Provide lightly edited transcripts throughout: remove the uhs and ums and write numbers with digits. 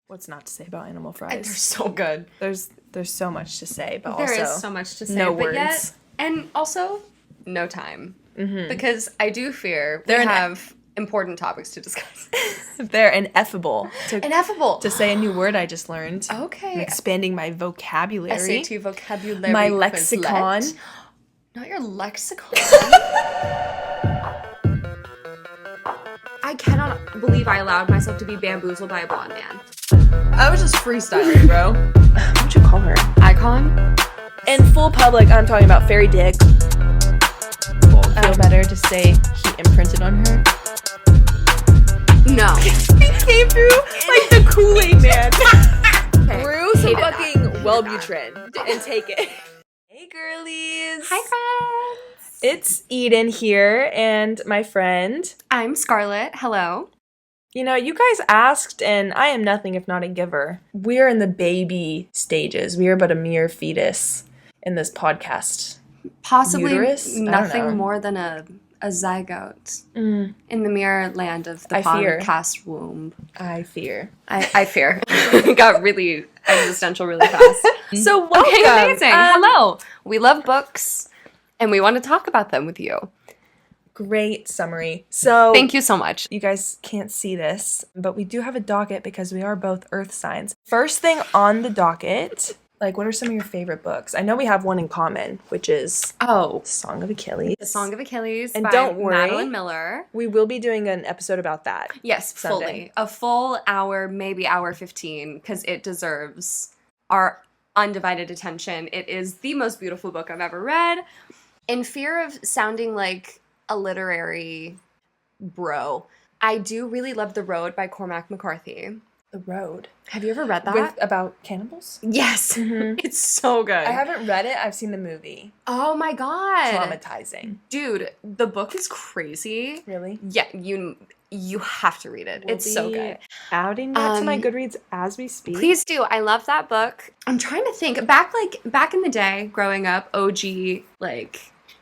What's not to say about animal fries? They're so good. There's so much to say, but There also is so much to say. no but words. Yet, and also, no time. Mm-hmm. Because I do fear we They're have important topics to discuss. They're ineffable. Ineffable. To say a new word I just learned. Okay. I'm expanding my vocabulary. SAT vocabulary. My lexicon. Quizlet. Not your lexicon. I cannot believe I allowed myself to be bamboozled by a blonde man. I was just freestyling, bro. What'd you call her? Icon? In full public, I'm talking about Fairy Dick. Feel better to say he imprinted on her? No. He came through like the Kool-Aid man. Okay. Brew some Hated fucking that. Wellbutrin and take it. Hey, girlies. Hi, friends. It's Eden here and my friend. I'm Scarlett. Hello. You know, you guys asked, and I am nothing if not a giver. We're in the baby stages. We are but a mere fetus in this podcast. Possibly Uterus? nothing more than a zygote in the mirror land of the podcast womb. I fear. I fear. It got really existential really fast. So welcome. Okay, amazing. Hello. We love books, and we want to talk about them with you. Great summary. So thank you so much. You guys can't see this, but we do have a docket because we are both earth signs. First thing on the docket, like, what are some of your favorite books? I know we have one in common, which is Song of Achilles. The Song of Achilles and by don't worry, Madeline Miller. We will be doing an episode about that. Yes, Sunday. fully. A full hour, maybe hour 15, because it deserves our undivided attention. It is the most beautiful book I've ever read. In fear of sounding like a literary bro, I do really love The Road by Cormac McCarthy. The Road. Have you ever read that? About cannibals? Yes. Mm-hmm. It's so good. I haven't read it. I've seen the movie. Oh my god. Traumatizing. Dude, the book is crazy. Really? Yeah, you have to read it. It's so good. Adding that to my Goodreads as we speak. Please do. I love that book. I'm trying to think. Back in the day, growing up, OG,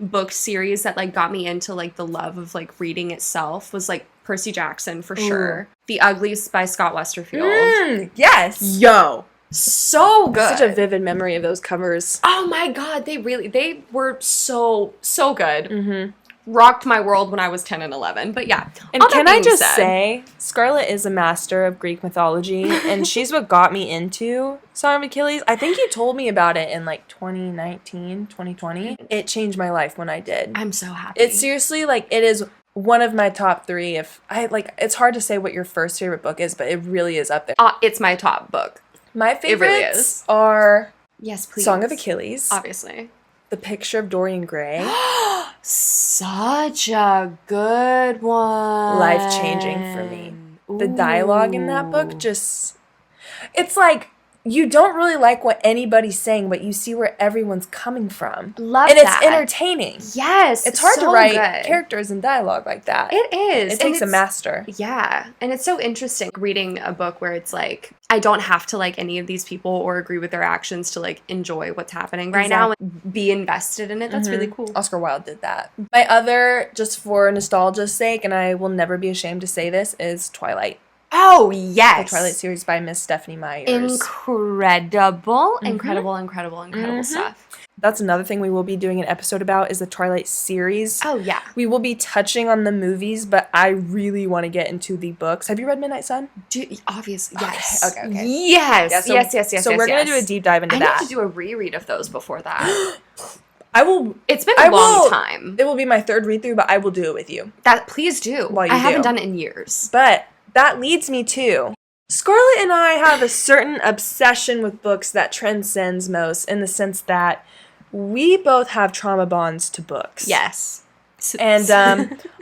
book series that got me into the love of reading itself was Percy Jackson for sure. The Uglies by Scott Westerfield. Yes. Yo. So good. Such a vivid memory of those covers. Oh my god, they were so good. Mm-hmm. Rocked my world when I was 10 and 11. But yeah. And can I just say, Scarlett is a master of Greek mythology, and she's what got me into Song of Achilles. I think you told me about it in 2019, 2020. It changed my life when I did. I'm so happy. It's seriously, it is one of my top 3. If I, it's hard to say what your first favorite book is, but it really is up there. It's my top book. My favorites really is. are Yes, please. Song of Achilles. Obviously. The Picture of Dorian Gray. Such a good one. Life-changing for me. Ooh. The dialogue in that book just... It's you don't really like what anybody's saying, but you see where everyone's coming from. Love and that. And it's entertaining. Yes. It's hard to write characters and dialogue like that. It is. It takes a master. Yeah. And it's so interesting reading a book where it's I don't have to like any of these people or agree with their actions to enjoy what's happening right now and be invested in it. That's really cool. Oscar Wilde did that. My other, just for nostalgia's sake, and I will never be ashamed to say this, is Twilight. Oh, yes. The Twilight series by Miss Stephanie Myers. Incredible stuff. That's another thing we will be doing an episode about is the Twilight series. Oh, yeah. We will be touching on the movies, but I really want to get into the books. Have you read Midnight Sun? Obviously, yes. Okay. Yes. Yeah, yes. So we're going to do a deep dive into that. I need to do a reread of those before that. I will. It's been a long time. It will be my third read through, but I will do it with you. Please do. I haven't done it in years. But that leads me to Scarlett and I have a certain obsession with books that transcends most, in the sense that we both have trauma bonds to books. Yes. And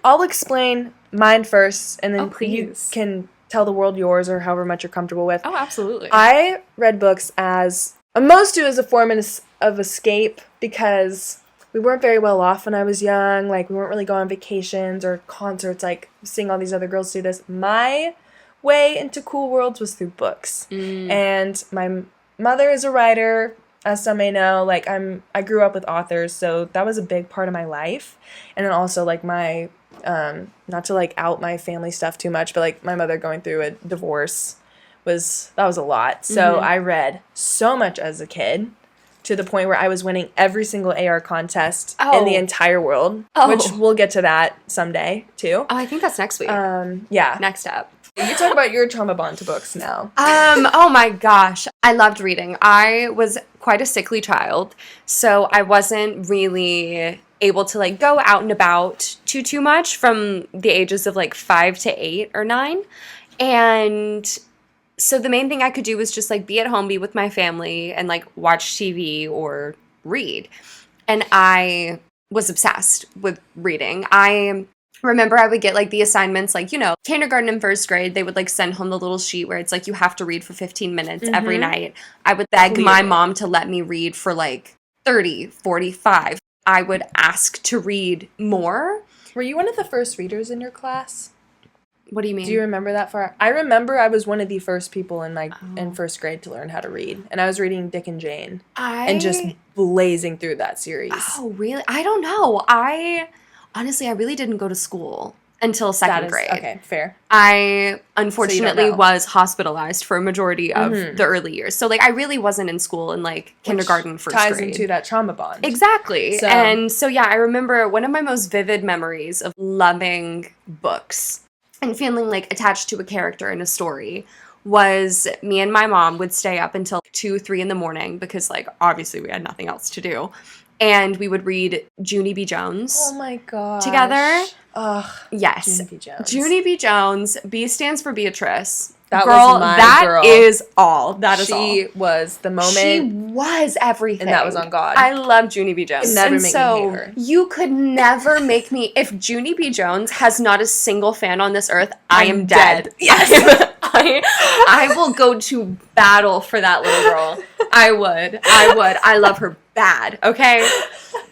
I'll explain mine first, and then please. You can tell the world yours, or however much you're comfortable with. Oh, absolutely. I read books as a form of escape, because we weren't very well off when I was young. We weren't really going on vacations or concerts, seeing all these other girls do this. My way into cool worlds was through books. And my mother is a writer, as some may know. I grew up with authors, so that was a big part of my life. And then also, my, not to, out my family stuff too much, but, my mother going through a divorce was a lot. So I read so much as a kid, to the point where I was winning every single AR contest in the entire world, which we'll get to that someday too. Oh, I think that's next week. Yeah. Next up. You talk about your trauma bond to books now. Oh my gosh. I loved reading. I was quite a sickly child, so I wasn't really able to like go out and about too much from the ages of like 5 to 8 or 9. And so the main thing I could do was just like be at home, be with my family, and like watch TV or read. And I was obsessed with reading. I remember I would get like the assignments, like, you know, kindergarten and first grade, they would like send home the little sheet where it's like you have to read for 15 minutes every night. I would beg my mom to let me read for like 30, 45. I would ask to read more. Were you one of the first readers in your class? What do you mean? Do you remember that far? I remember I was one of the first people in in first grade to learn how to read. And I was reading Dick and Jane. And just blazing through that series. Oh, really? I don't know. Honestly, I really didn't go to school until second grade. Okay, fair. I unfortunately was hospitalized for a majority of the early years. So like I really wasn't in school in like kindergarten, first grade. Ties into that trauma bond. Exactly. And so yeah, I remember one of my most vivid memories of loving books and feeling like attached to a character in a story was me and my mom would stay up until 2, 3 in the morning because like obviously we had nothing else to do. And we would read Junie B. Jones. Oh my gosh. Together. Ugh. Yes. Junie B. Jones. Junie B. Jones. B stands for Beatrice. That girl, was my girl. That is all. That is all. She was the moment. She was everything. And that was on God. I love Junie B. Jones. You never make me hate her. You could never make me. If Junie B. Jones has not a single fan on this earth, I am dead. Yes. I will go to battle for that little girl. I would. I love her bad, okay?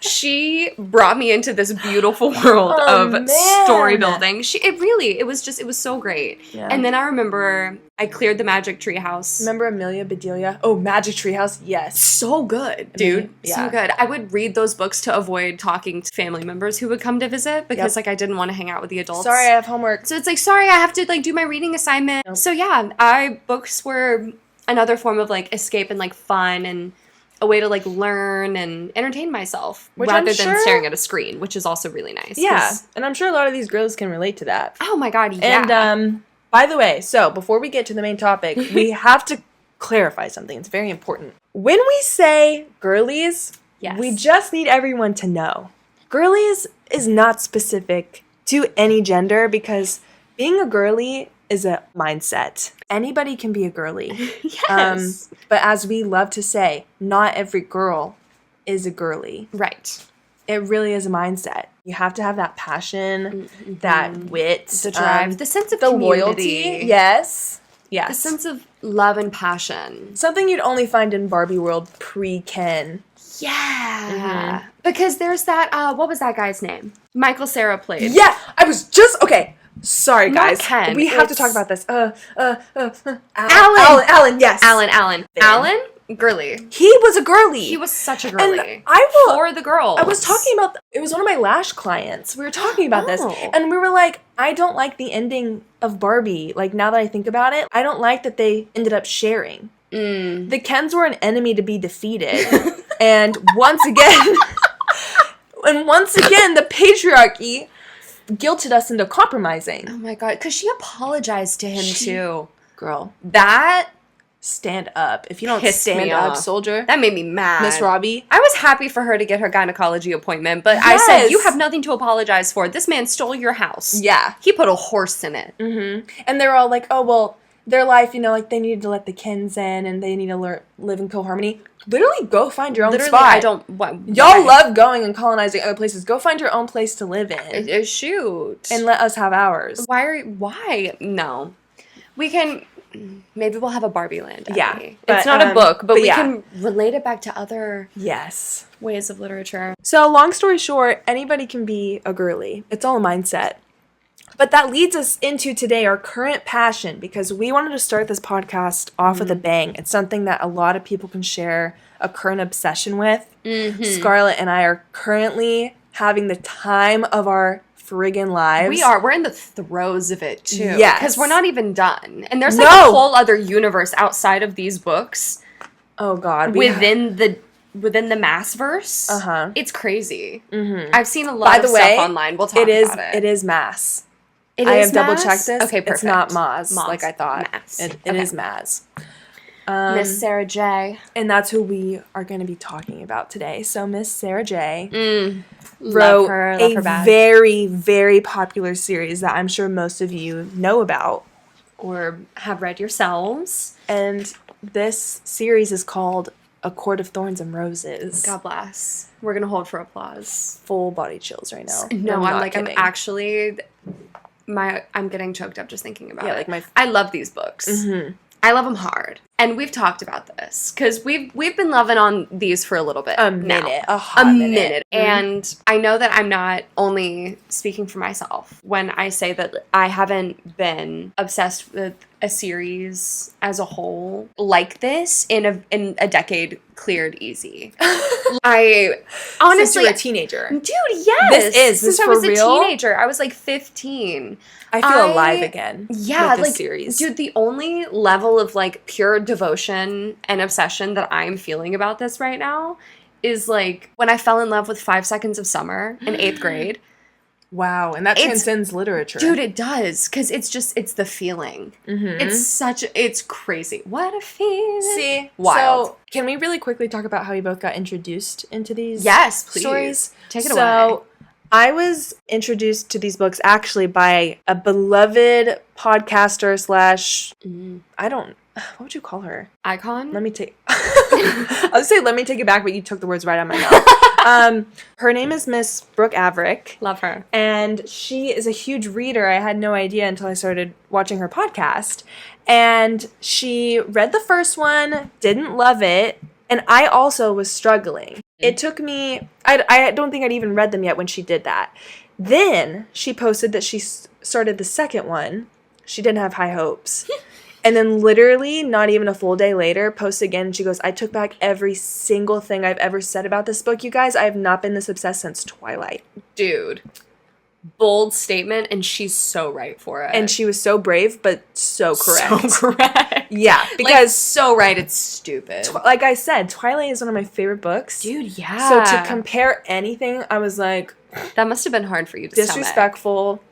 She brought me into this beautiful world of story building. It was so great. Yeah. And then I remember I cleared the Magic Tree House. Remember Amelia Bedelia? Oh, Magic Tree House, yes. So good, dude. So good. I would read those books to avoid talking to family members who would come to visit because like I didn't want to hang out with the adults. Sorry, I have homework. So it's like, sorry, I have to like do my reading assignment. Nope. So yeah, books were another form of like escape and like fun and a way to like learn and entertain myself rather than staring at a screen, which is also really nice. Yeah, and I'm sure a lot of these girls can relate to that. Oh my God, yeah. And by the way, so before we get to the main topic, we have to clarify something. It's very important. When we say girlies, we just need everyone to know. Girlies is not specific to any gender because being a girly is a mindset. Anybody can be a girly. Yes. But as we love to say, not every girl is a girly. Right. It really is a mindset. You have to have that passion, that wit, the drive, the sense of the community. Loyalty. Yes. The sense of love and passion. Something you'd only find in Barbie world pre-Ken. Yeah. Because there's that, what was that guy's name? Michael Cera played. Yeah, I was just, okay. Sorry, guys. Not Ken. We have to talk about this. Alan, yes. Alan? Girly. He was a girly. He was such a girly. And for the girls. I was talking about, it was one of my lash clients. We were talking about this. And we were like, I don't like the ending of Barbie. Like, now that I think about it, I don't like that they ended up sharing. The Kens were an enemy to be defeated. And once again, the patriarchy guilted us into compromising. Oh my God, because she apologized to him too. Girl. That stand up. If you don't stand up, soldier. That made me mad. Miss Robbie. I was happy for her to get her gynecology appointment, but I said, you have nothing to apologize for. This man stole your house. Yeah. He put a horse in it. And they were all like, oh, well, their life, you know, like they needed to let the Kens in and they need to live in co-harmony. Literally, go find your own spot. Y'all love going and colonizing other places. Go find your own place to live in. Shoot. And let us have ours. Why? No. We can, maybe we'll have a Barbie land. Yeah. It's not a book, but we can relate it back to other ways of literature. So long story short, anybody can be a girly. It's all a mindset. But that leads us into today, our current passion, because we wanted to start this podcast off with a bang. It's something that a lot of people can share a current obsession with. Scarlett and I are currently having the time of our friggin' lives. We are. We're in the throes of it, too. Yes. Because we're not even done. And there's, like, a whole other universe outside of these books. Oh, God. Within the mass-verse. Uh-huh. It's crazy. Mm-hmm. I've seen a lot of stuff online. We'll talk about it. It is mass. I have double-checked this. Okay, perfect. It's not Maz, like I thought. Mass. It is Maz. Miss Sarah J. And that's who we are going to be talking about today. So Miss Sarah J. Love wrote her bad. very, very popular series that I'm sure most of you know about. Or have read yourselves. And this series is called A Court of Thorns and Roses. God bless. We're going to hold for applause. Full body chills right now. No, I'm kidding. I'm getting choked up just thinking about it. Like I love these books. Mm-hmm. I love them hard. And we've talked about this because we've been loving on these for a little bit a minute. Mm-hmm. And I know that I'm not only speaking for myself when I say that I haven't been obsessed with a series as a whole like this in a decade cleared easy. I honestly, since you were a teenager, dude. Yes, since I was real? a teenager. I was like 15. I feel alive again. Yeah, with this like series. Dude, the only level of like pure devotion and obsession that I'm feeling about this right now is like when I fell in love with 5 Seconds of Summer in 8th grade. Wow, and that transcends literature. Dude, it does, because it's the feeling. Mm-hmm. It's crazy. What a feeling. See, wild. So can we really quickly talk about how we both got introduced into these please. stories? Take it away. So I was introduced to these books actually by a beloved podcaster what would you call her? Icon? Let me take it back, but you took the words right out of my mouth. Her name is Miss Brooke Averick. Love her. And she is a huge reader. I had no idea until I started watching her podcast. And she read the first one, didn't love it, and I also was struggling. It took me, I don't think I'd even read them yet when she did that. Then she posted that she started the second one. She didn't have high hopes. And then literally, not even a full day later, posts again, and she goes, I took back every single thing I've ever said about this book, you guys. I have not been this obsessed since Twilight. Dude. Bold statement, and she's so right for it. And she was so brave, but so correct. So correct. Yeah, because... Like, so right, it's stupid. Like I said, Twilight is one of my favorite books. Dude, yeah. So to compare anything, I was like... That must have been hard for you to disrespectful.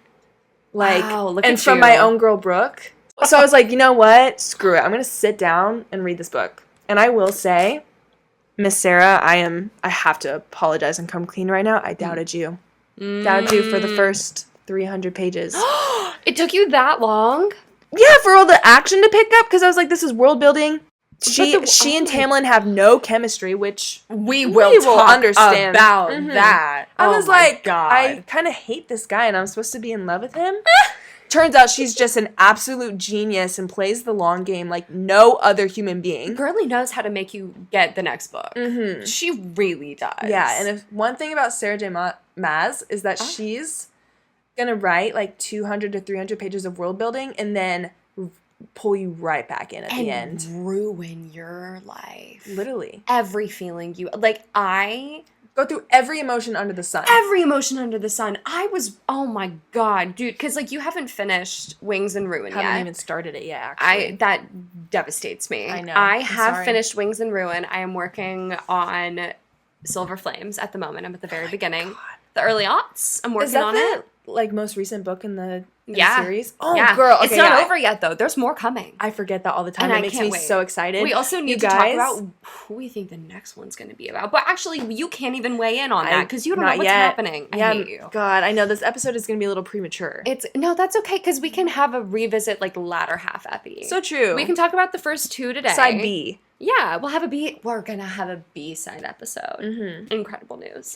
Like, wow, look and at from you. my own girl, Brooke. So I was like, you know what? Screw it. I'm going to sit down and read this book. And I will say, Miss Sarah, I have to apologize and come clean right now. I doubted you. Doubted you for the first 300 pages. It took you that long? Yeah, for all the action to pick up, because I was like, this is world building. She and Tamlin have no chemistry, which we will talk understand about that. I was like, God. I kind of hate this guy, and I'm supposed to be in love with him. Turns out she's just an absolute genius and plays the long game like no other human being. Girlie knows how to make you get the next book. Mm-hmm. She really does. Yeah, and if one thing about Sarah J. Maas is that she's going to write like 200 to 300 pages of world building and then pull you right back in at the end. Ruin your life. Literally. Every feeling you... Like, I... Go through every emotion under the sun. Every emotion under the sun. I was... Oh, my God. Dude, because, like, you haven't finished Wings and Ruin yet. Haven't even started it yet, actually. That devastates me. I know. I have finished Wings and Ruin. I am working on Silver Flames at the moment. I'm at the very beginning. God. The early aughts. I'm working on it. Like, most recent book in the series? Oh, yeah. Girl. Okay, it's not over yet, though. There's more coming. I forget that all the time. And it makes me so excited. We also need to talk about who we think the next one's going to be about. But actually, you can't even weigh in on that because you don't know what's happening. I hate you. God, I know this episode is going to be a little premature. No, that's okay because we can have a revisit like latter half epi. So true. We can talk about the first two today. Side B. Yeah, we'll have a B. We're going to have a B-side episode. Mm-hmm. Incredible news.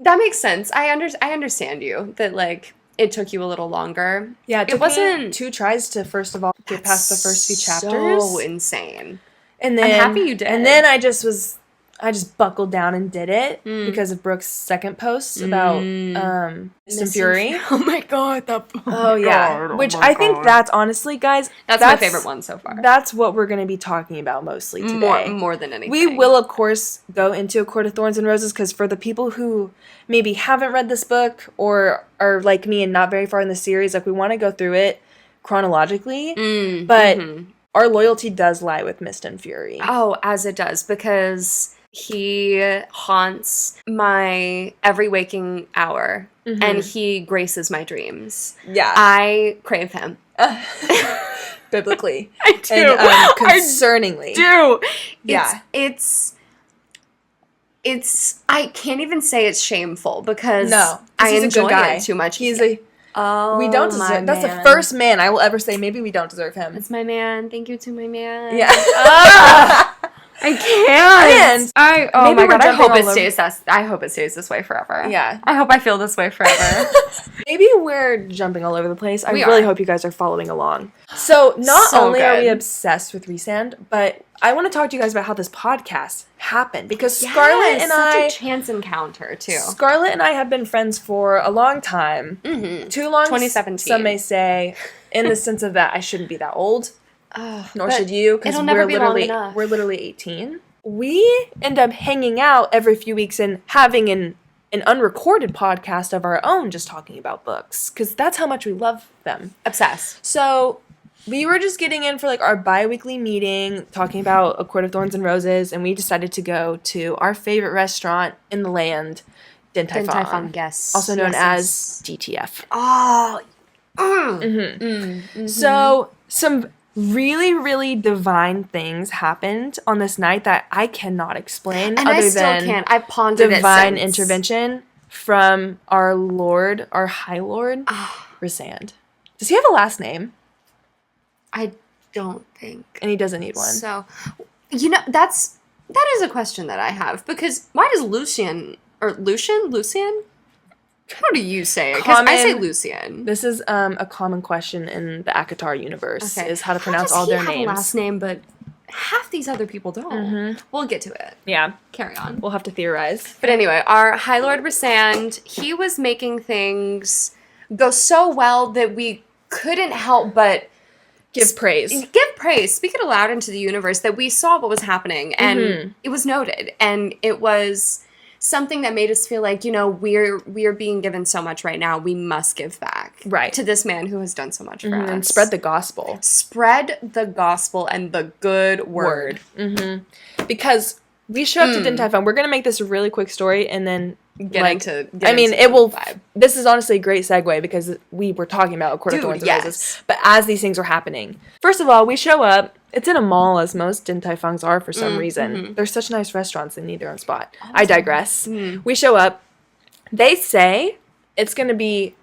That makes sense. I understand you that like it took you a little longer. Yeah, it wasn't 2 tries to first of all get past the first few chapters. So insane. And then I'm happy you did. And then I just was I just buckled down and did it because of Brooke's second post about Mist and Fury. Oh my god, that book. Oh yeah. Which I think that's honestly, guys, that's my favorite one so far. That's what we're going to be talking about mostly today. More than anything. We will, of course, go into A Court of Thorns and Roses because for the people who maybe haven't read this book or are like me and not very far in the series, like we want to go through it chronologically. But our loyalty does lie with Mist and Fury. Oh, as it does, because he haunts my every waking hour and he graces my dreams. Yeah. I crave him. Biblically. I do. And concerningly. I do. Yeah. It's I can't even say it's shameful because I he's enjoy a good guy. it too much. He's a... Oh, we don't deserve... That's the first man I will ever say maybe we don't deserve him. It's my man. Thank you to my man. Yeah. I can't. And oh my god, I hope it stays this way forever. Yeah. I hope I feel this way forever. Maybe we're jumping all over the place. I We really are. hope you guys are following along. So not So only are we good. obsessed with Rhysand, but I want to talk to you guys about how this podcast happened because Scarlett and such I... a chance encounter, too. Scarlett and I have been friends for a long time. Too long, 2017. Some may say, in the sense of that I shouldn't be that old. Nor but should you, because it'll never be long enough. we're literally 18. We end up hanging out every few weeks and having an unrecorded podcast of our own, just talking about books, because that's how much we love them. Obsessed. So we were just getting in for like our bi-weekly meeting, talking about A Court of Thorns and Roses, and we decided to go to our favorite restaurant in the land, Din Tai Fung, yes. also known as DTF. Oh. So some really, really divine things happened on this night that I cannot explain. And other I still than can't. I've pondered divine it since. intervention from our Lord, our High Lord, Rhysand. Does he have a last name? I don't think. And he doesn't need one. So, that is a question that I have because why does Lucian? How do you say it? Because I say Lucian. This is a common question in the ACOTAR universe, is how to pronounce all their names. He have a last name, but half these other people don't. We'll get to it. Yeah. Carry on. We'll have to theorize. But anyway, our High Lord Rhysand, he was making things go so well that we couldn't help but give praise. Speak it aloud into the universe that we saw what was happening and it was noted and it was something that made us feel like, we're being given so much right now. We must give back to this man who has done so much for us. And spread the gospel. Spread the gospel and the good word. Because we show up to Din Tai Fung. We're going to make this a really quick story and then vibe. This is honestly a great segue because we were talking about A Court of Thorns and Roses. But as these things are happening, first of all, we show up. It's in a mall, as most Din Tai Fungs are for some reason. They're such nice restaurants, they need their own spot. I digress. We show up. They say it's going to be...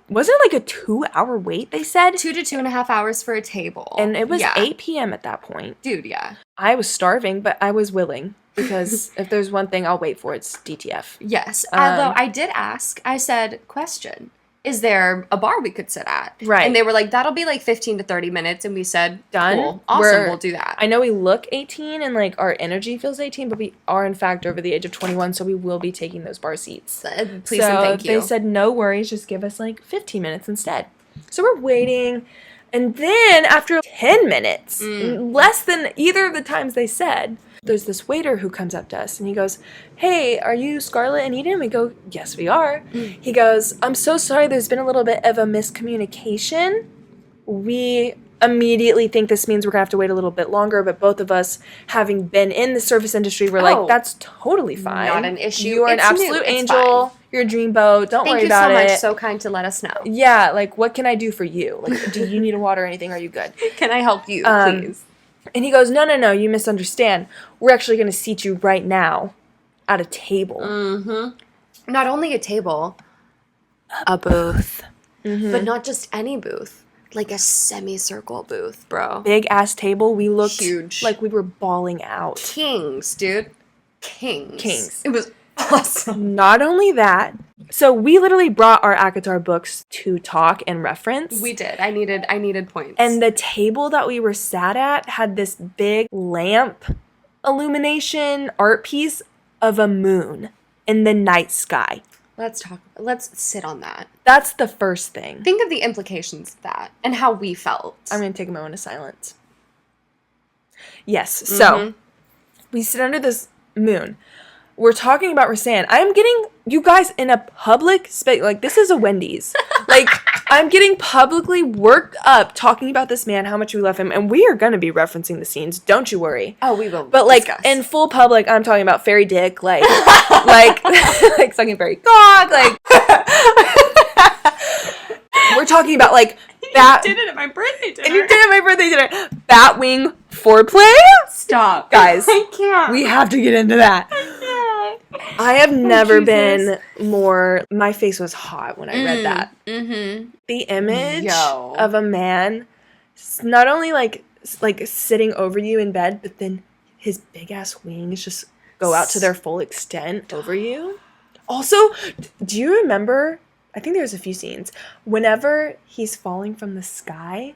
wasn't it like a 2-hour wait, they said? 2 to 2.5 hours for a table. And it was 8 p.m. at that point. Dude, yeah. I was starving, but I was willing. Because if there's one thing I'll wait for, it's DTF. Yes. Although I did ask, I said, question, is there a bar we could sit at? Right. And they were like, that'll be like 15 to 30 minutes. And we said, done. Cool. Awesome, we'll do that. I know we look 18 and like our energy feels 18, but we are in fact over the age of 21, so we will be taking those bar seats. Please and thank you. They said, no worries, just give us like 15 minutes instead. So we're waiting. And then after 10 minutes, less than either of the times they said, there's this waiter who comes up to us and he goes, hey, are you Scarlett and Eden? We go, yes, we are. He goes, I'm so sorry, there's been a little bit of a miscommunication. We immediately think this means we're going to have to wait a little bit longer, but both of us, having been in the service industry, we're like, that's totally fine. Not an issue. You are an absolute angel. You're a dreamboat. Don't worry about it. Thank you so much. So kind to let us know. Yeah, like, what can I do for you? Like, do you need a water or anything? Are you good? Can I help you, please? And he goes, no, you misunderstand. We're actually going to seat you right now at a table. Not only a table, a booth. But not just any booth. Like a semicircle booth, bro. Big ass table. We looked huge. Like we were bawling out. Kings, dude. Kings. It was awesome. Not only that, so we literally brought our ACOTAR books to talk and reference. We did. I needed points. And the table that we were sat at had this big lamp illumination art piece of a moon in the night sky. Let's sit on that. That's the first thing. Think of the implications of that and how we felt. I'm going to take a moment of silence. Yes, so we sit under this moon. We're talking about Rasan. I'm getting, you guys, in a public space, like, this is a Wendy's. Like, I'm getting publicly worked up talking about this man, how much we love him, and we are going to be referencing the scenes, don't you worry. Oh, we will. But, like, discuss. in full public, I'm talking about fairy dick, like, like sucking fairy cock, like. We're talking about, like, bat. You did it at my birthday dinner. And you did it at my birthday dinner. Batwing foreplay? Stop. Guys, I can't. we have to get into that. I have never been more. My face was hot when I read that. Mm-hmm. The image of a man, not only like sitting over you in bed, but then his big ass wings just go out to their full extent over you. Also, do you remember? I think there's a few scenes whenever he's falling from the sky,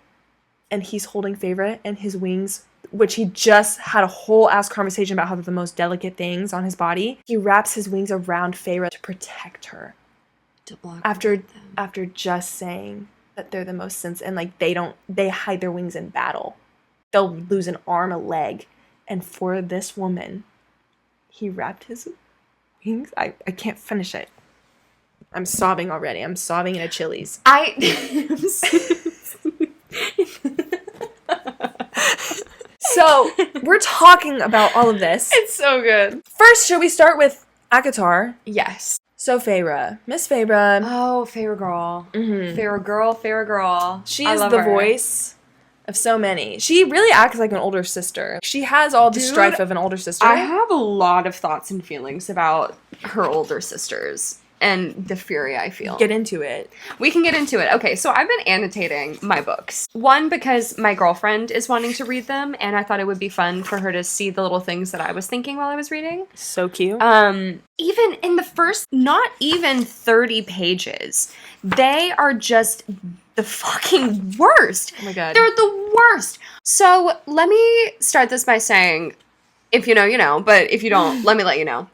and he's holding Feyre and his wings, which he just had a whole ass conversation about how they're the most delicate things on his body. He wraps his wings around Feyre to protect her. To block after just saying that they're the most sensitive, and like they hide their wings in battle. They'll lose an arm, a leg. And for this woman, he wrapped his wings. I can't finish it. I'm sobbing already. I'm sobbing in a Chili's. So, we're talking about all of this. It's so good. First, should we start with ACOTAR? Yes. So, Feyre. Miss Feyre. Oh, Feyre girl. Mm-hmm. Feyre girl. She is the voice of so many. She really acts like an older sister. She has all the strife of an older sister. I have a lot of thoughts and feelings about her older sisters and the fury I feel. Get into it. We can get into it. Okay, so I've been annotating my books. One, because my girlfriend is wanting to read them, and I thought it would be fun for her to see the little things that I was thinking while I was reading. So cute. Even in the first, not even 30 pages, they are just the fucking worst. Oh my god. They're the worst. So let me start this by saying, if you know, you know, but if you don't, let me let you know.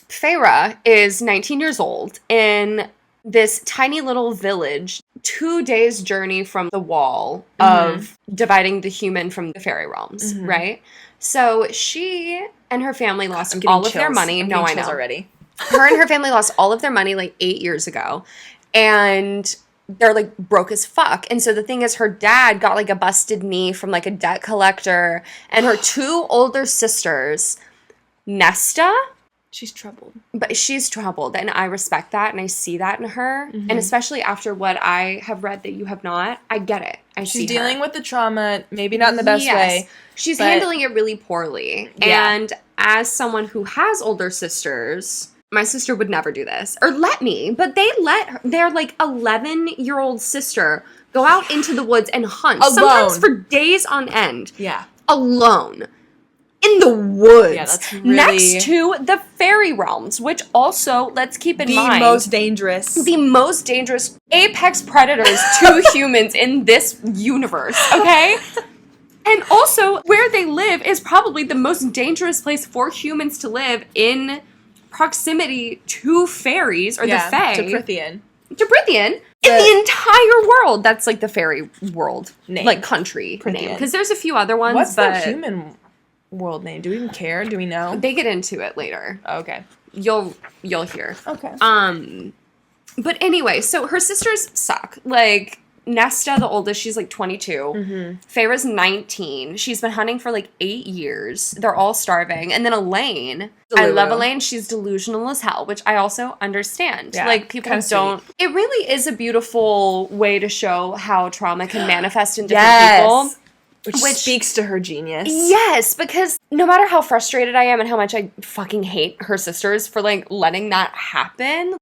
Feyre is 19 years old in this tiny little village, 2 days' journey from the wall of dividing the human from the fairy realms, right? So she and her family lost all of their money. No, I know. Already. Her and her family lost all of their money like 8 years ago. And they're like broke as fuck. And so the thing is, her dad got like a busted knee from like a debt collector. And her two older sisters, Nesta... She's troubled. But she's troubled, and I respect that, and I see that in her. And especially after what I have read that you have not, I get it. She's dealing with the trauma, maybe not in the best way. She's handling it really poorly. Yeah. And as someone who has older sisters, my sister would never do this. Or let me, but they let her, their like 11-year-old sister go out into the woods and hunt. Alone. Sometimes for days on end. Yeah. Alone. In the woods. Yeah, that's really... Next to the fairy realms, which also, let's keep in mind... The most dangerous apex predators to humans in this universe, okay? And also, where they live is probably the most dangerous place for humans to live in proximity to fairies, or the fae. To Prythian. To Prythian. In the entire world. That's like the fairy world. Name. Like country Prythian. name. Because there's a few other ones, What's but... the human world name? Do we even care? Do we know? They get into it later. Oh, okay. You'll hear. Okay. But anyway, so her sisters suck. Like, Nesta, the oldest, she's like 22. Feyre's 19. She's been hunting for like 8 years. They're all starving. And then Elaine. I love Elaine. She's delusional as hell, which I also understand. Yeah, like, people don't... Sweet. It really is a beautiful way to show how trauma can manifest in different people. Which speaks to her genius. Yes, because no matter how frustrated I am and how much I fucking hate her sisters for, like, letting that happen,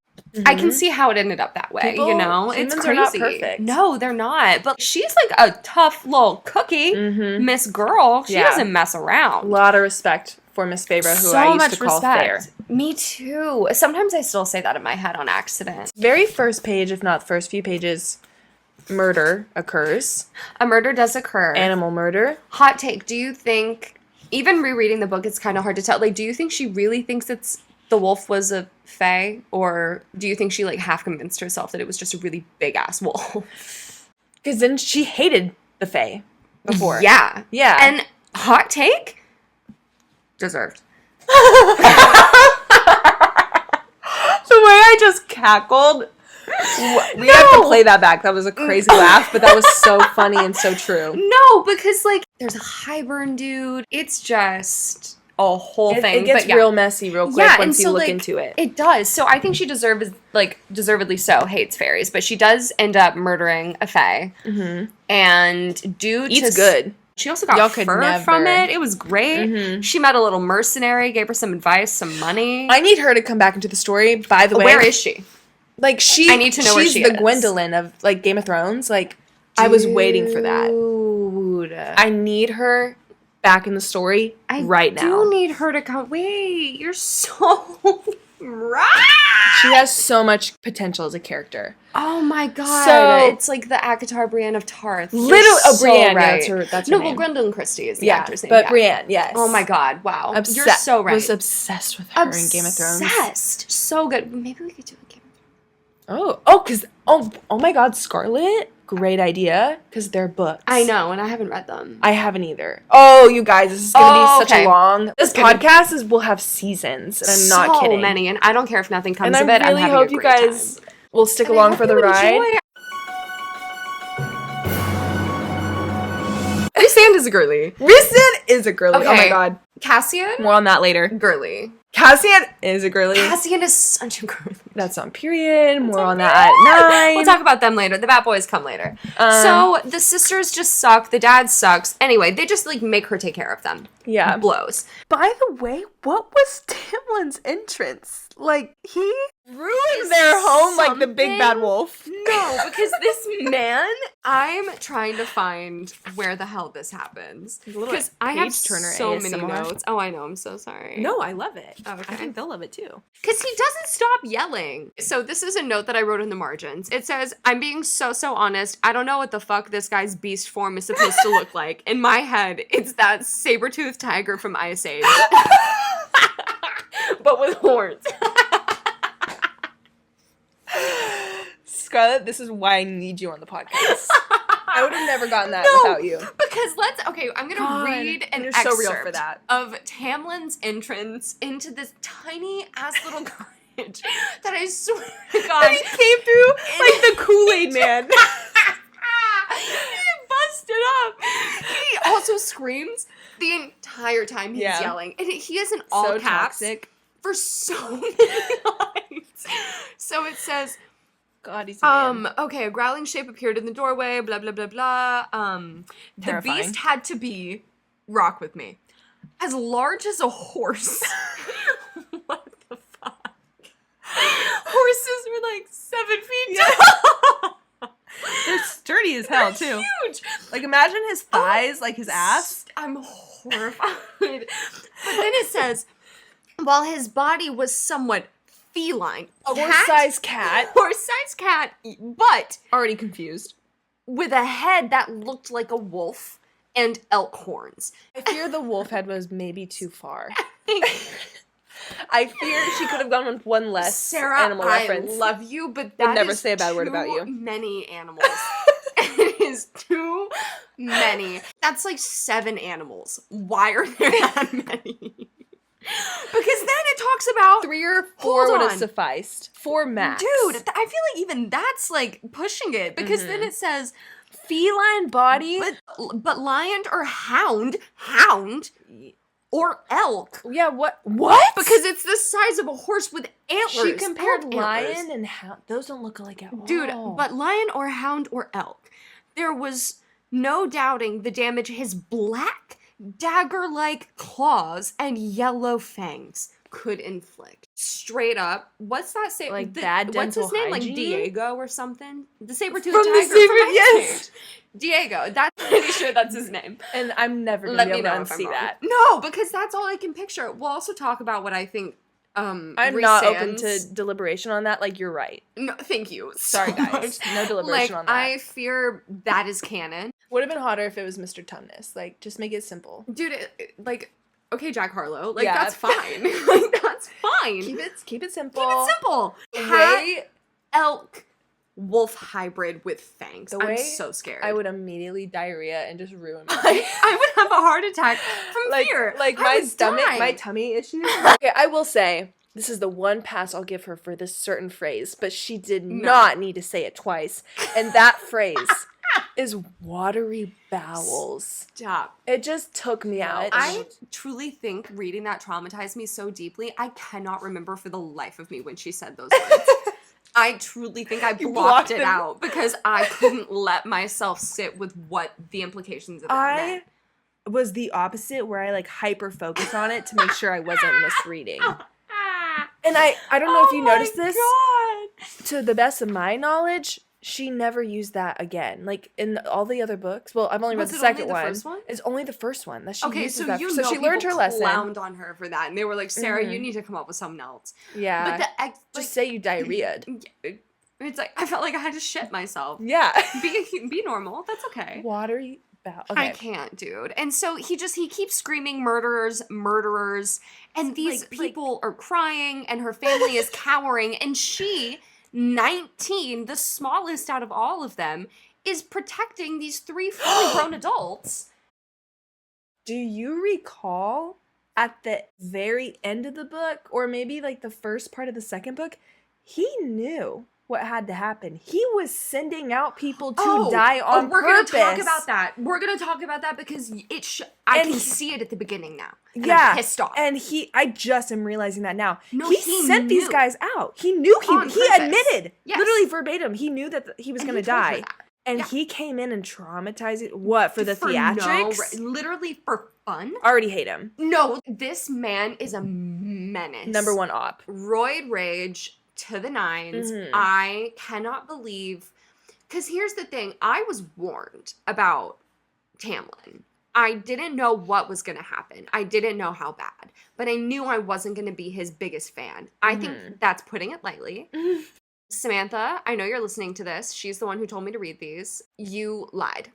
I can see how it ended up that way, you know? It's crazy. Are not perfect. No, they're not. But she's, like, a tough little cookie. Miss Girl. She doesn't mess around. A lot of respect for Miss Feyre, who I used to call fair. Me too. Sometimes I still say that in my head on accident. Very first page, if not the first few pages... Murder occurs. A murder does occur. Animal murder. Hot take. Do you think even rereading the book, it's kind of hard to tell. Like, do you think she really thinks the wolf was a fae, or do you think she like half convinced herself that it was just a really big ass wolf? Because then she hated the fae before. Yeah. Yeah. And hot take? Deserved. The way I just cackled. We have to play that back. That was a crazy laugh, but that was so funny and so true. No, because like there's a Highburn dude. It's just a whole thing. It gets real messy real quick once you look into it. It does. So I think she deservedly so hates fairies, but she does end up murdering a fae. Mm-hmm. And eats good. She also got fur from it. It was great. Mm-hmm. She met a little mercenary, gave her some advice, some money. I need her to come back into the story, by the way. Where is she? Like, I need to know where she is. She's the Gwendolyn of, like, Game of Thrones. Like, I was waiting for that. I need her back in the story right now. I do need her to come. Wait, you're so right. She has so much potential as a character. Oh my god. So, it's like the Akatar Brienne of Tarth. Brienne. Right. Yeah, that's her no, name. well, Gwendolyn Christie is the actor's name. But Brienne, yes. Oh my god, wow. You're so right. I was obsessed with her in Game of Thrones. Obsessed. So good. Maybe we could do a Game of Thrones. Oh my god, Scarlett. Great idea, because they're books. I know, and I haven't read them. I haven't either. Oh, you guys, this is going to be such a long... This podcast will have seasons, and I'm not kidding. So many, and I don't care if nothing comes of it. I'm having a great time. And I really hope you guys will stick along for the ride. Rhysand is a girly. Rhysand is a girly. Okay. Oh my god. Cassian? More on that later. Girly. Cassian is a girly. Cassian is such a girly. That's on period. More on that at 9. We'll talk about them later. The Bat Boys come later. So the sisters just suck. The dad sucks. Anyway, they just like make her take care of them. Yeah. Blows. By the way, what was Tamlin's entrance? Like, he ruined their home like the big bad wolf. No, because this man, I'm trying to find where the hell this happens. Because I have so many notes. Oh, I know. I'm so sorry. No, I love it. Oh, okay. I think they'll love it too. Because he doesn't stop yelling. So this is a note that I wrote in the margins. It says, I'm being so honest. I don't know what the fuck this guy's beast form is supposed to look like. In my head, it's that saber-toothed tiger from Ice Age. But with horns. Scarlett, this is why I need you on the podcast. I would have never gotten that without you. Because I'm going to read an excerpt so real for that. of Tamlin's entrance into this tiny-ass little cottage that I swear to God. And he came through like the Kool-Aid man. He busted up. He also screams the entire time he's yelling. And he is in all caps. Toxic. For so many lines. So it says... God, he's a man. Okay, a growling shape appeared in the doorway, blah, blah, blah, blah. The beast had to be, rock with me, as large as a horse. What the fuck? Horses were like 7 feet tall. They're sturdy as hell, too. Huge. Like, imagine his thighs, like his ass. I'm horrified. But then it says, while his body was somewhat feline. Horse-sized cat. Horse-sized cat, but... Already confused. With a head that looked like a wolf and elk horns. I fear the wolf head was maybe too far. I fear she could have gone with one less Sarah, animal reference. I love you, but that would never say a bad word about you. Many animals. It is too many. That's like 7 animals. Why are there that many? Because then it talks about 3 or 4 would have sufficed. 4 max. Dude, I feel like even that's like pushing it. Because then it says feline body. But lion or hound or elk. Yeah, what? What? Because it's the size of a horse with antlers. She compared lion and hound. Those don't look alike at all. Dude, but lion or hound or elk. There was no doubting the damage his black dagger-like claws and yellow fangs could inflict. Straight up. What's that say? Like bad dental What's his name? hygiene? Like Diego or something? The saber-toothed From tiger the saber, from yes. Diego. That's pretty sure that's his name. And I'm never going to be able to unsee that. No, because that's all I can picture. We'll also talk about what I think I'm not open to deliberation on that. Like, you're right. No, thank you. Sorry, guys. No deliberation on that. I fear that is canon. Would have been hotter if it was Mr. Tumnus. Like, just make it simple. Dude, okay, Jack Harlow, like, Yeah. that's fine. Like, that's fine. Keep it simple. Keep it simple. The Cat, way elk, wolf hybrid with fangs. The I'm way so scared. I would immediately diarrhea and just ruin my life. I would have a heart attack from fear. Like I my would stomach, die. my tummy issues. Okay, I will say this is the one pass I'll give her for this certain phrase, but she did not need to say it twice. And that phrase is watery bowels. Stop. It just took me out. I truly think reading that traumatized me so deeply, I cannot remember for the life of me when she said those words. I truly think I blocked it out because I couldn't let myself sit with what the implications of that meant. I was the opposite, where I like hyper focus on it to make sure I wasn't misreading. And I don't know if you noticed this. God. To the best of my knowledge, she never used that again. Like in all the other books. Well, I've only read the second one. First one. It's only the first one that she uses so that. you So know she learned her lesson. Clowned on her for that, and they were like, "Sarah, you need to come up with something else." Yeah. But just say you diarrheaed. It's like I felt like I had to shit myself. Yeah. Be normal. That's okay. Watery bowel. Okay. I can't, dude. And so he keeps screaming murderers, and these people are crying, and her family is cowering, and she, 19, the smallest out of all of them, is protecting these 3 fully grown adults. Do you recall at the very end of the book, or maybe like the first part of the second book, he knew what had to happen. He was sending out people to die on we're purpose. We're gonna talk about that because I can see it at the beginning now. And I'm pissed off. And I just am realizing that now. No, he sent these guys out. He knew he admitted, literally verbatim, he knew that he was going to die. And he came in and traumatized it. What, for the theatrics? Literally for fun. Already hate him. No, this man is a menace. Number 1 op. Roid rage to the 9s. Mm-hmm. I cannot believe, because here's the thing, I was warned about Tamlin. I didn't know what was going to happen. I didn't know how bad, but I knew I wasn't going to be his biggest fan. I think that's putting it lightly. Samantha, I know you're listening to this. She's the one who told me to read these. You lied.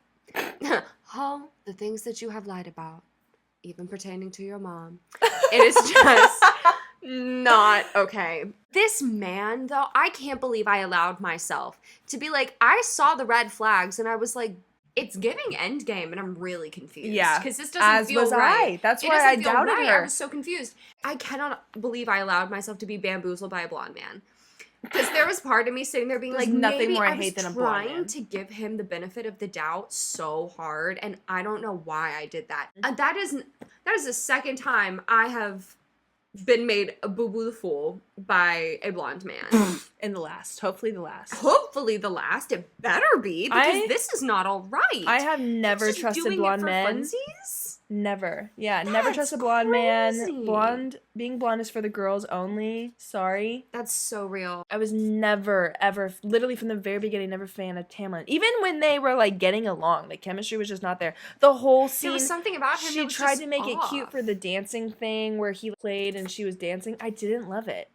All the things that you have lied about, even pertaining to your mom. It is just not okay. This man, though, I can't believe I allowed myself to be like, I saw the red flags and I was like, it's giving Endgame, and I'm really confused. Yeah. Because this doesn't feel right. That's why I doubted her. I was so confused. I cannot believe I allowed myself to be bamboozled by a blonde man. Because there was part of me sitting there being There's like, nothing maybe more I I was hate than a blonde man. trying to give him the benefit of the doubt so hard, and I don't know why I did that. That is the second time I have been made a boo-boo fool by a blonde man. And the last. Hopefully the last. Hopefully the last. It better be, because this is not all right. I have never trusted blonde men. Funsies? Never. Yeah, never trust a blonde man. Being blonde is for the girls only. Sorry. That's so real. I was never, ever, literally from the very beginning, never a fan of Tamlin. Even when they were like getting along, the chemistry was just not there. The whole scene. There was something about him. She tried to make it cute for the dancing thing where he played and she was dancing. I didn't love it.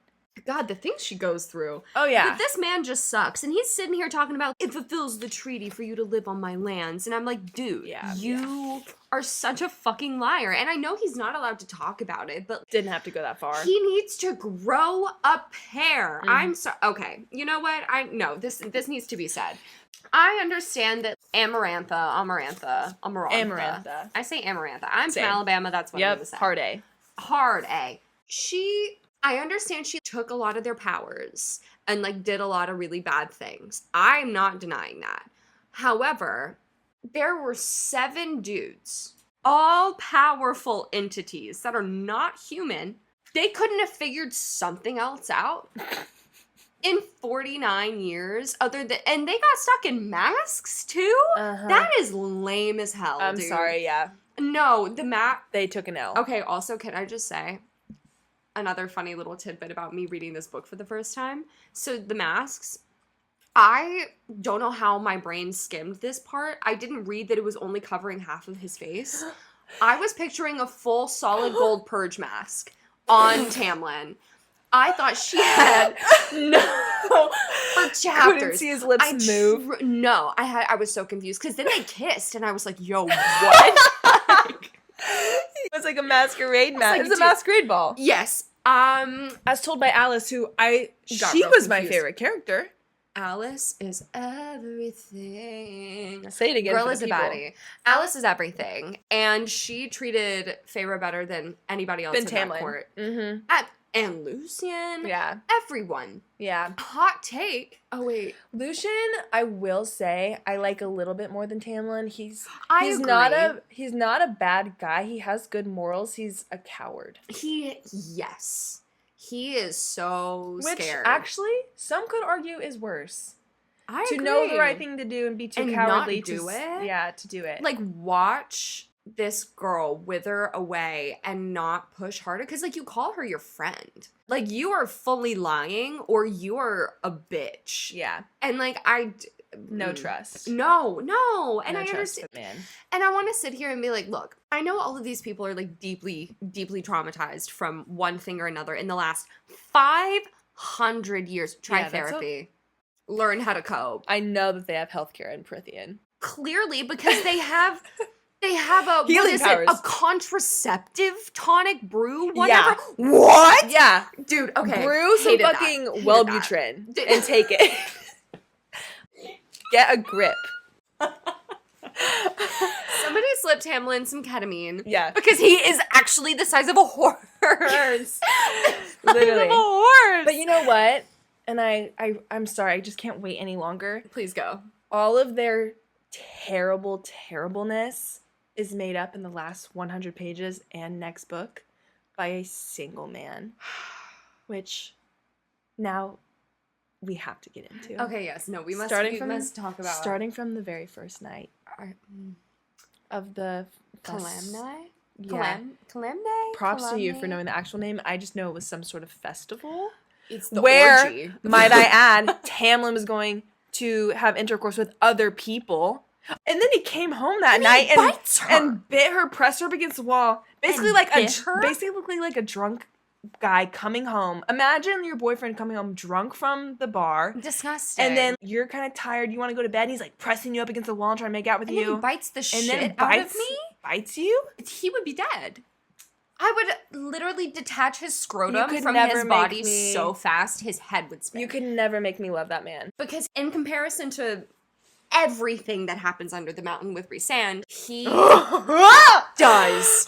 God, the things she goes through. Oh, yeah. But this man just sucks. And he's sitting here talking about, it fulfills the treaty for you to live on my lands. And I'm like, dude, you are such a fucking liar. And I know he's not allowed to talk about it, but didn't have to go that far. He needs to grow a pair. I'm sorry. Okay, you know what? This needs to be said. I understand that Amarantha. I say Amarantha. I'm from Alabama. That's what I'm going to say. Hard A. I understand she took a lot of their powers and like did a lot of really bad things. I'm not denying that. However, there were 7 dudes, all powerful entities that are not human. They couldn't have figured something else out in 49 years and they got stuck in masks too? That is lame as hell, I'm dude. sorry, yeah. No, the map. They took an L. Okay, also, can I just say another funny little tidbit about me reading this book for the first time? So the masks, I don't know how my brain skimmed this part. I didn't read that it was only covering half of his face. I was picturing a full solid gold purge mask on Tamlin. I thought she had for chapters. Couldn't see his lips move. I was so confused because then they kissed and I was like, yo, what? He was like a masquerade mask. like, It's a dude- masquerade ball. Yes. As told by Alice, who she real was my confused. favorite character. Alice is everything. Say it again. Girl for is the a people. baddie. Alice is everything. And she treated Feyre better than anybody else in that court. Mm-hmm. And Lucian. Yeah. Everyone. Yeah. Hot take. Oh, wait. Lucian, I will say, I like a little bit more than Tamlin. He's agree. not a bad guy. He has good morals. He's a coward. Yes. He is so Which, scared. actually, some could argue is worse. I to agree. know the right thing to do and be too And cowardly not do it? Yeah, to do it. Like, watch this girl wither away and not push harder. Because, like, you call her your friend. Like, you are fully lying or you are a bitch. yeah, And, like, no trust. No. And No I trust understand. with man. And I want to sit here and be like, look, I know all of these people are, like, deeply, deeply traumatized from one thing or another in the last 500 years. Try Yeah, that's therapy. Learn how to cope. I know that they have healthcare in Prythian. Clearly, because they have a Healing what is powers. it? A contraceptive tonic brew, Yeah. whatever. What? Yeah, Dude, okay. brew some hated that. fucking Hated Wellbutrin that. and take it. Get a grip. Somebody slipped Tamlin some ketamine. Yeah. Because he is actually the size of a horse. Literally. Size of a horse. But you know what? And I'm sorry, I just can't wait any longer. Please go. All of their terribleness is made up in the last 100 pages and next book by a single man, which now we have to get into. Okay, yes. No, we must talk about starting from the very first night of the Calamni? Yeah. Calamni? Props to you for knowing the actual name. I just know it was some sort of festival It's the where, orgy. might I add, Tamlin was going to have intercourse with other people. And then he came home that night and bit her, pressed her up against the wall. Basically basically like a drunk guy coming home. Imagine your boyfriend coming home drunk from the bar. Disgusting. And then you're kind of tired, you want to go to bed, and he's like pressing you up against the wall and trying to make out with and you. then he bites the and shit then out of me. Bites you? He would be dead. I would literally detach his scrotum could from never his make body me- so fast his head would spin. You could never make me love that man. Because in comparison to everything that happens under the mountain with Rhysand, he does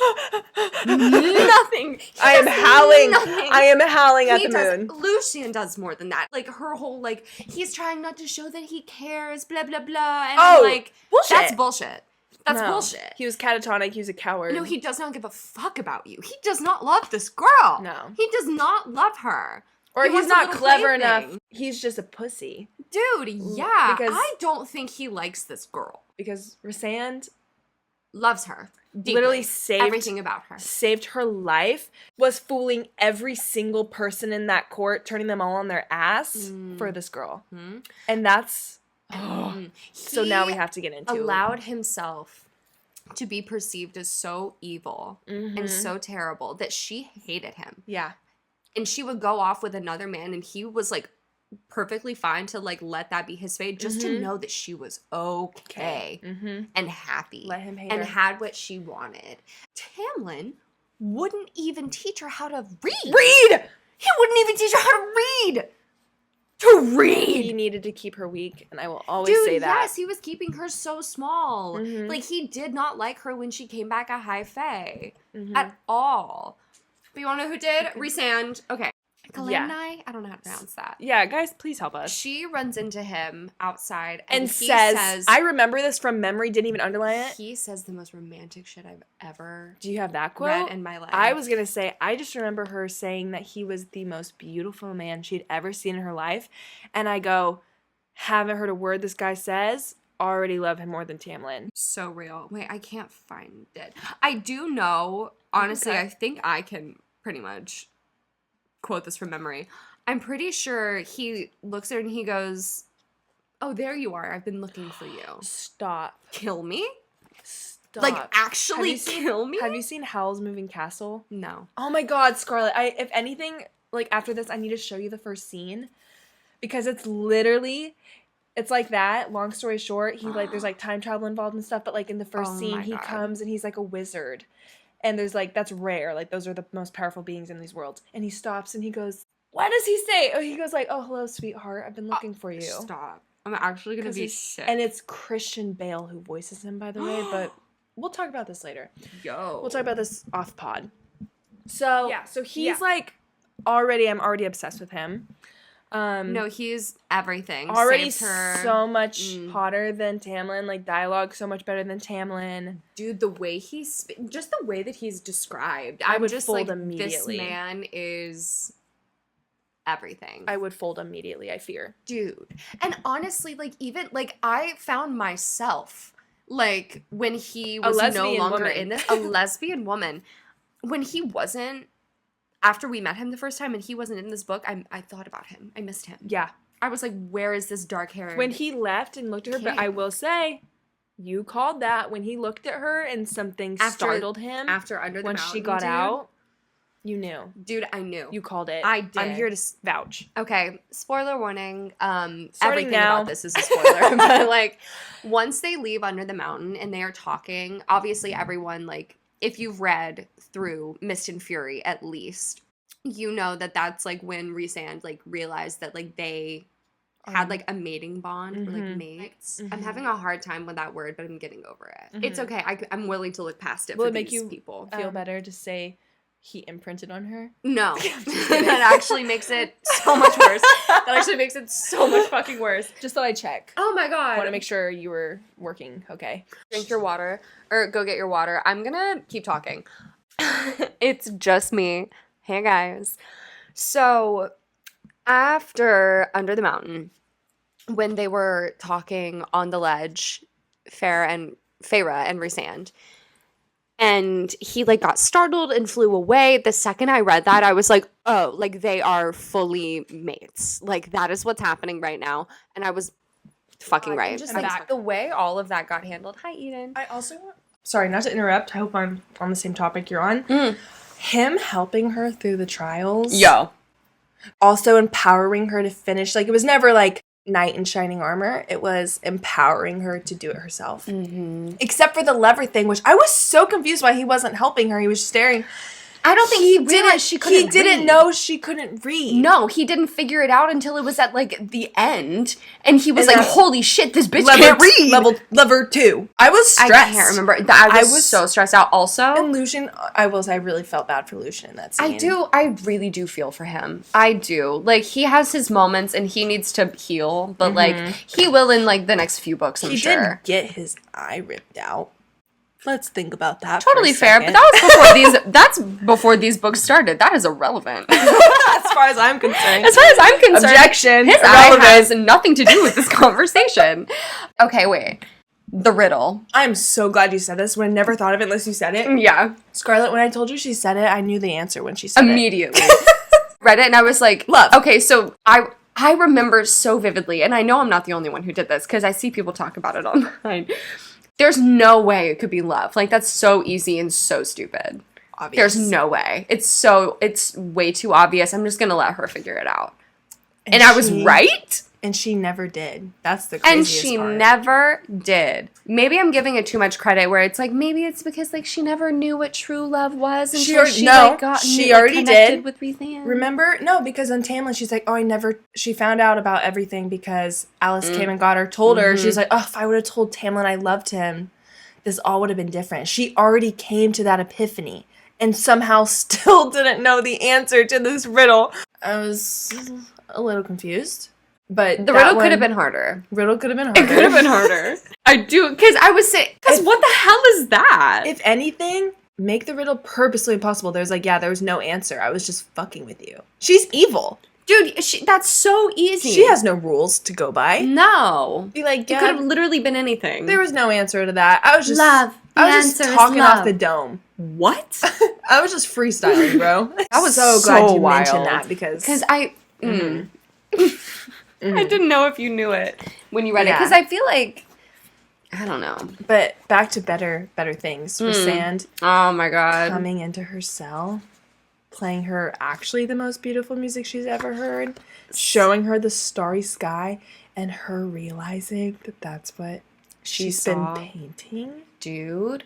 nothing. I am howling. Nothing. I am howling at He the does. moon. Lucian does more than that. Like, her whole, like, he's trying not to show that he cares, blah, blah, blah. And I'm like, bullshit. that's bullshit. That's No. bullshit. He was catatonic. He was a coward. No, he does not give a fuck about you. He does not love this girl. No. He does not love her. Or He he's wants a not little clever plaything. enough. He's just a pussy. Dude, yeah. Because- I don't think he likes this girl. Because Rhysand Loves her. Deeply. literally saved everything about her. saved her life, was fooling every single person in that court, turning them all on their ass for this girl. And that's... So now we have to get into... allowed himself to be perceived as so evil and so terrible that she hated him. Yeah. And she would go off with another man and he was like perfectly fine to like let that be his fate just to know that she was okay and happy. Let him hate and her. had what she wanted. Tamlin wouldn't even teach her how to read. Read! He wouldn't even teach her how to read. To read! He needed to keep her weak, and I will always Dude, say that. yes, he was keeping her so small. Like, he did not like her when she came back a high fae. At all. But you want to know who did? Rhysand. Okay. Calamni? Yeah. I don't know how to pronounce that. Yeah, guys, please help us. She runs into him outside And he says, I remember this from memory, didn't even underline it. He says the most romantic shit I've ever Do you have that quote? read in my life. I was going to say, I just remember her saying that he was the most beautiful man she'd ever seen in her life. And I go, haven't heard a word this guy says. Already love him more than Tamlin. So real. Wait, I can't find it. I do know, honestly, Okay. I think I can pretty much quote this from memory. I'm pretty sure he looks at her and he goes, oh, there you are. I've been looking for you. Stop. Kill me? Stop. Like, actually Have you seen- kill me? Have you seen Howl's Moving Castle? No. Oh my god, Scarlett. If anything, like after this, I need to show you the first scene. Because it's literally, it's like that. Long story short, he like, there's like time travel involved and stuff, but like in the first Oh scene, my he God. comes and he's like a wizard. And there's like, that's rare. Like, those are the most powerful beings in these worlds. And he stops and he goes, what does he say? Oh, he goes like, oh, hello, sweetheart. I've been looking for you. Stop. I'm actually going to be sick. And it's Christian Bale who voices him, by the way, but we'll talk about this later. We'll talk about this off pod. So, yeah, so he's like, I'm already obsessed with him. No, he's everything. Already so much hotter than Tamlin, like dialogue so much better than Tamlin. Dude, the way just the way that he's described, I would just fold like, immediately. This man is everything. I would fold immediately, I fear. Dude. And honestly, like, even, like, I found myself, like, when he was no longer in this, a lesbian woman, when he wasn't, after we met him the first time and he wasn't in this book, I thought about him. I missed him. Yeah. I was like, where is this dark hair? When he left and looked at her, but I will say, you called that. When he looked at her and something startled him. After Under the Mountain, when she got out, you knew. Dude, I knew. You called it. I did. I'm here to vouch. Okay, spoiler warning. Everything now. about this is a spoiler. But, like, once they leave Under the Mountain and they are talking, obviously everyone, like, if you've read through Mist and Fury, at least, you know that that's, like, when Rhysand, like, realized that, like, they had, like, a mating bond, or, like, mates. I'm having a hard time with that word, but I'm getting over it. It's okay. I'm willing to look past it. Will for it make these you people feel better to say he imprinted on her? No. That actually makes it so much worse. That actually makes it so much fucking worse. Just thought I'd check. Oh my god. I want to make sure you were working okay. Drink your water, or go get your water. I'm gonna keep talking. It's just me. Hey guys. So after Under the Mountain, when they were talking on the ledge, Feyre and Rhysand, and he, like, got startled and flew away. The second I read that, I was like, oh, like, they are fully mates. Like, that is what's happening right now. And I was fucking right. just Like, back. the way all of that got handled. Hi, Eden. I also sorry, not to interrupt. I hope I'm on the same topic you're on. Him helping her through the trials. Yo. Also empowering her to finish. Like, it was never, like, knight in shining armor. It was empowering her to do it herself. Except for the lever thing, which I was so confused why he wasn't helping her. He was staring. I don't think he realized she couldn't He didn't know she couldn't read. No, he didn't figure it out until it was at, like, the end. And he was like, holy shit, this bitch can't read. Lever 2. I was stressed. I can't remember. I was so stressed out also. And Lucian, I will say, I really felt bad for Lucian in that scene. I really do feel for him. I do. Like, he has his moments and he needs to heal. But, like, he will in, like, the next few books, I'm sure. He did get his eye ripped out. Let's think about that. Totally fair, but that's before these books started. That is irrelevant. As far as I'm concerned. Objection. His eye has nothing to do with this conversation. Okay, wait. The riddle. I'm so glad you said this. When I never thought of it unless you said it. Yeah. Scarlett, when I told you she said it, I knew the answer when she said Immediately. Read it and I was like, love. Okay, so I remember so vividly, and I know I'm not the only one who did this because I see people talk about it online. There's no way it could be love. Like, that's so easy and so stupid. Obvious. There's no way. It's way too obvious. I'm just going to let her figure it out. And I was right? And she never did. That's the craziest And she part. never did. Maybe I'm giving it too much credit where it's like, maybe it's because, like, she never knew what true love was until she already did with Prythian. Remember? No, because on Tamlin, she's like, she found out about everything because Alice came and got her, told her. She's like, oh, if I would have told Tamlin I loved him, this all would have been different. She already came to that epiphany and somehow still didn't know the answer to this riddle. I was a little confused. But the riddle could have been harder. Riddle could have been harder. It could have been harder. I do, because I was saying, because what the hell is that? If anything, make the riddle purposely impossible. There's like, there was no answer. I was just fucking with you. She's evil. Dude, that's so easy. She has no rules to go by. No. Be like, it could have literally been anything. There was no answer to that. I was just love. I was just talking off the dome. What? I was just freestyling, bro. I was so glad you mentioned that because I didn't know if you knew it when you read it. Because I feel like, I don't know. But back to better things. Rhysand. Oh my god. Coming into her cell, playing her actually the most beautiful music she's ever heard, showing her the starry sky, and her realizing that that's what she's been painting. Dude.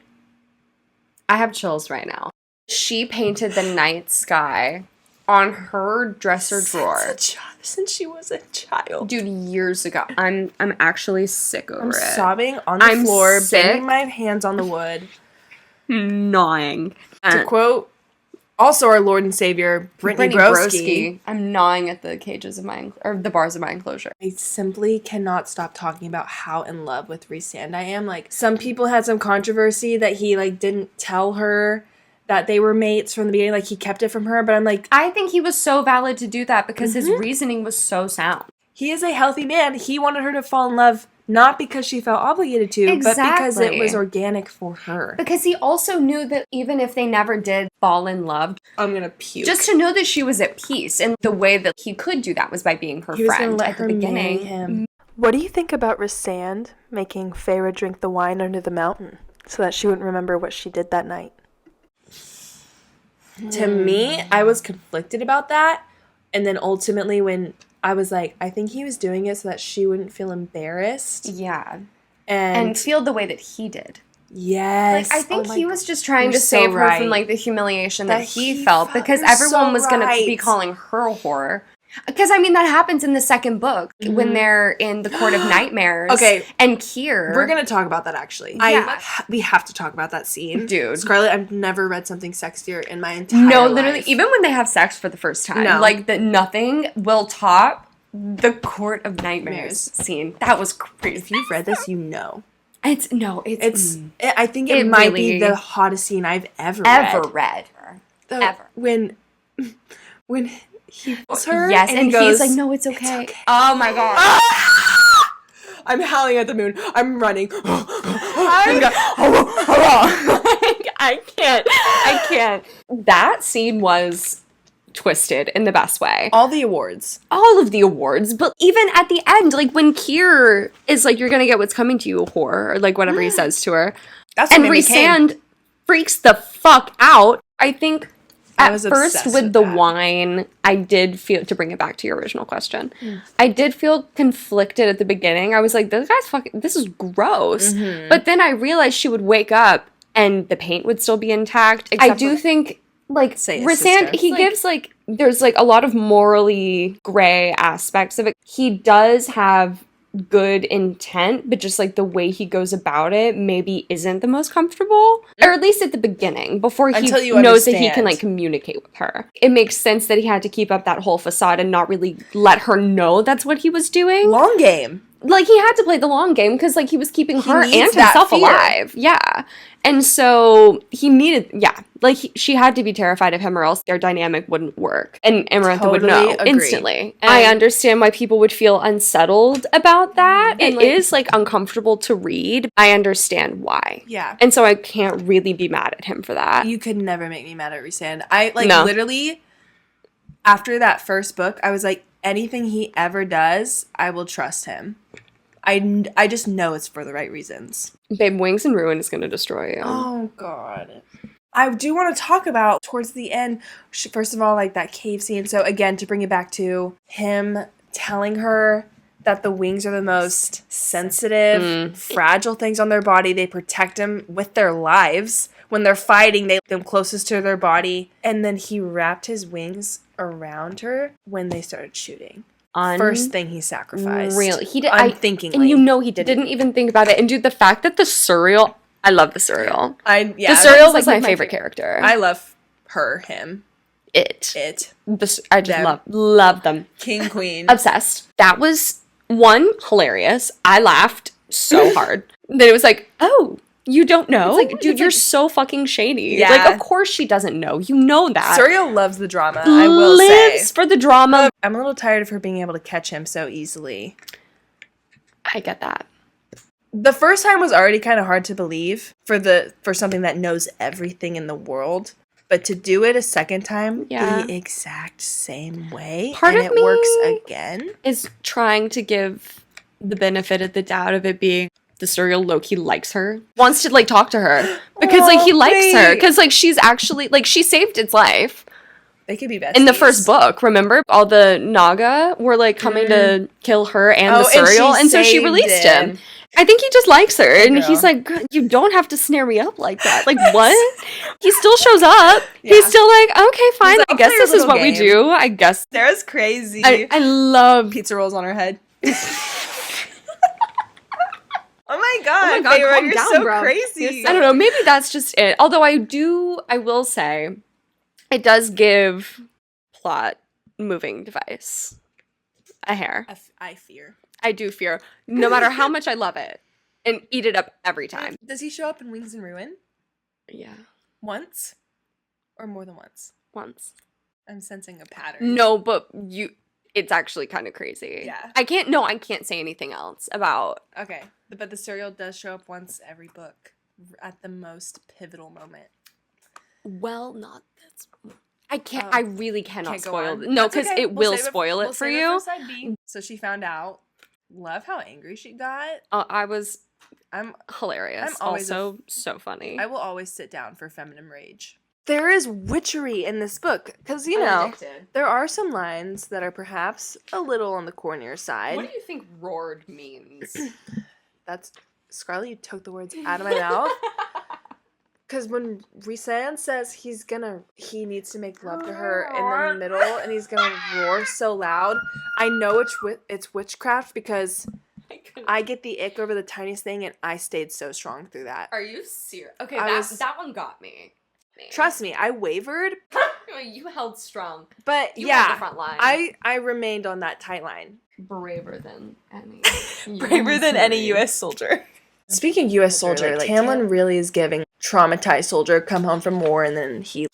I have chills right now. She painted the night sky on her dresser drawer Since she was a child. dude, years ago. I'm actually sick over I'm it. sobbing on the floor, sick. banging my hands on the wood. Gnawing. To quote also our Lord and Savior, Brittany Broski. I'm gnawing at the cages of the bars of my enclosure. I simply cannot stop talking about how in love with Rhysand I am. Like, some people had some controversy that he, like, didn't tell her that they were mates from the beginning. Like, he kept it from her. But I'm like, I think he was so valid to do that because his reasoning was so sound. he is a healthy man. He wanted her to fall in love, not because she felt obligated to, but because it was organic for her. Because he also knew that even if they never did fall in love, I'm gonna puke. just to know that she was at peace. And the way that he could do that was by being her He was friend gonna let at her the marry beginning. him. What do you think about Rhysand making Feyre drink the wine under the mountain so that she wouldn't remember what she did that night? To me, I was conflicted about that. And then ultimately when I was like, I think he was doing it so that she wouldn't feel embarrassed. Yeah. And And feel the way that he did. yes. Like, I think he was just trying You're to save so her right. from, like, the humiliation that he he felt. felt. Because You're everyone so was going to be right. calling her a whore. Because, I mean, that happens in the second book when they're in the Court of Nightmares. Okay. And Kier. We're going to talk about that, actually. Yeah. We have to talk about that scene. Dude. Scarlett, I've never read something sexier in my entire No, life. literally, even when they have sex for the first time, No. like, that nothing will top the Court of Nightmares scene. That was crazy. If you've read this, you know. I think it It might really- be the hottest scene I've ever read. Ever. When he tells her, Yes, and and he goes, he's like, no, it's okay. okay. Oh my god. I'm howling at the moon. I'm running. I can't. That scene was twisted in the best way. All the awards. All of the awards, but even at the end, like when Kier is like, you're gonna get what's coming to you, whore, or like whatever he says to her. That's And what made me came. Rhysand freaks the fuck out. I think I at was first obsessed with with the that. wine, I did feel, to bring it back to your original question, I did feel conflicted at the beginning. I was like, this is gross. But then I realized she would wake up and the paint would still be intact. I do think, like, Say his Rhysand, sister. he Like- gives, like, there's, like, a lot of morally gray aspects of it. He does have good intent, but just, like, the way he goes about it maybe isn't the most comfortable. Or at least at the beginning, before he Until you knows that he can, understand. like, communicate with her. It makes sense that he had to keep up that whole facade and not really let her know that's what he was doing. Long game. Like, he had to play the long game because, like, he was keeping her and needs that himself fear. alive. Yeah. And so he needed, like, she had to be terrified of him or else their dynamic wouldn't work. And Amarantha would Totally know agree. instantly. And- I understand why people would feel unsettled about that. And, It like- is, like, uncomfortable to read. I understand why. Yeah. And so I can't really be mad at him for that. You could never make me mad at Rhysand. I, like, No. literally, after that first book, I was like, anything he ever does, I will trust him. I just know it's for the right reasons. Babe, Wings and Ruin is going to destroy you. Oh, God. I do want to talk about, towards the end, first of all, like, that cave scene. So, again, to bring it back to him telling her that the wings are the most sensitive, fragile things on their body. They protect them with their lives. When they're fighting, they them closest to their body. And then he wrapped his wings around her when they started shooting. First thing he sacrificed. Really? He did. Unthinkingly. And you know he didn't even think about it. And dude, the fact that the Surreal, I love the Surreal. The The Surreal was like my favorite character. I love him. It. I just Them. love them. King, queen. Obsessed. That was, one, hilarious. I laughed so hard. Then it was like, oh, you don't know? It's like, dude, it's you're like- so fucking shady. Yeah. Like, of course she doesn't know. You know that. Suriel loves the drama, I will Lives say. for the drama. I'm a little tired of her being able to catch him so easily. I get that. The first time was already kind of hard to believe for something that knows everything in the world. But to do it a second time Yeah. the exact same way, Part and of it works me- again. Is trying to give the benefit of the doubt of it being the Surreal Loki likes her, wants to, like, talk to her because, like, he likes her because, like, she's actually, like, she saved its life They could be best in the first book. Remember, all the Naga were, like, coming to kill her and the and she Surreal, and so she saved released him. I think he just likes her, and Girl. he's like, "Girl, you don't have to snare me up like that." Like, what? He still shows up. Yeah. He's still like, okay, fine. like, I "I'll guess play this your is what little we game." do. I guess. Sarah's crazy. I love. Pizza rolls on her head. Oh my god, calm Feyre, you're down, so bro. crazy. I don't know. Maybe that's just it. Although I will say, it does give plot moving device a hair. I fear. I do fear, no matter how much I love it, and eat it up every time. Does he show up in Wings and Ruin? Yeah, Once? Or more than once? once. I'm sensing a pattern. No, but it's actually kind of crazy. Yeah. I can't say anything else about. Okay, but the cereal does show up once every book at the most pivotal moment. Well, not that's. I can't. I really cannot Can't go spoil. on. No, That's because okay. it We'll will save spoil we'll it for save you. for side B. So she found out. Love how angry she got. I was I'm hilarious. I'm always also so funny. I will always sit down for feminine rage. There is witchery in this book because there are some lines that are perhaps a little on the cornier side. What do you think roared means? That's Scarlett. You took the words out of my mouth. Because when Rhysand says he needs to make love to her in the middle, and he's gonna roar so loud, I know it's witchcraft because I get the ick over the tiniest thing, and I stayed so strong through that. Are you serious? Okay, that one got me. Trust me, I wavered, You held strong. but You held the front line. I remained on that tight line. Braver than any. Braver than any U.S. soldier. Speaking of U.S. soldier, like Tamlin really is giving traumatized soldier come home from war and then he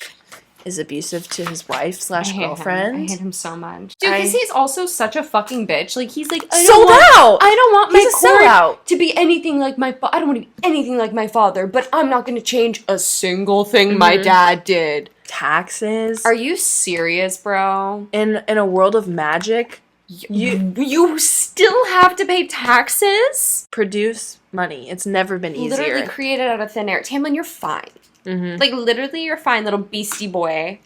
is abusive to his wife / girlfriend. I hate him so much. Dude, because he's also such a fucking bitch. Like, he's like, I Sold out! don't want He's my a sellout. to be anything like my I don't want to be anything like my father, but I'm not going to change a single thing my dad did. Taxes. Are you serious, bro? In a world of magic, You still have to pay taxes? produce money. It's never been easier. Literally created out of thin air. Tamlin, you're fine. Mm-hmm. Like, literally, you're fine, little beastie boy.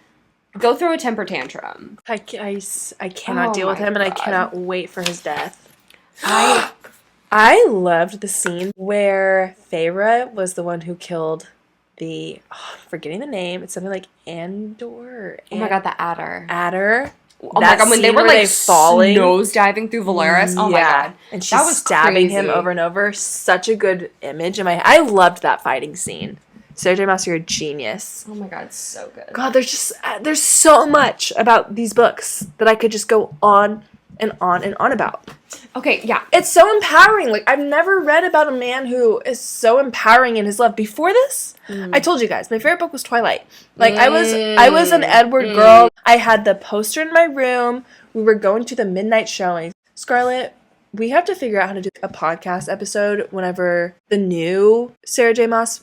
Go throw a temper tantrum. I cannot Oh deal with my him, and I God. cannot wait for his death. I loved the scene where Feyre was the one who killed I'm forgetting the name. It's something like Andor. Oh my god, the adder. Adder. Oh my god, when they scene were where like they falling, nose diving through Valeris. Oh my god, and she's that was stabbing him crazy. over and over. Such a good image. I loved that fighting scene. Sarah J. Maas, you're a genius. Oh my god, so good. God, there's so much about these books that I could just go on and on and on about. Okay, yeah. It's so empowering. Like, I've never read about a man who is so empowering in his love. Before this, I told you guys, my favorite book was Twilight. Like, I was an Edward girl. I had the poster in my room. We were going to the midnight showing. Scarlett, we have to figure out how to do a podcast episode whenever the new Sarah J. Maas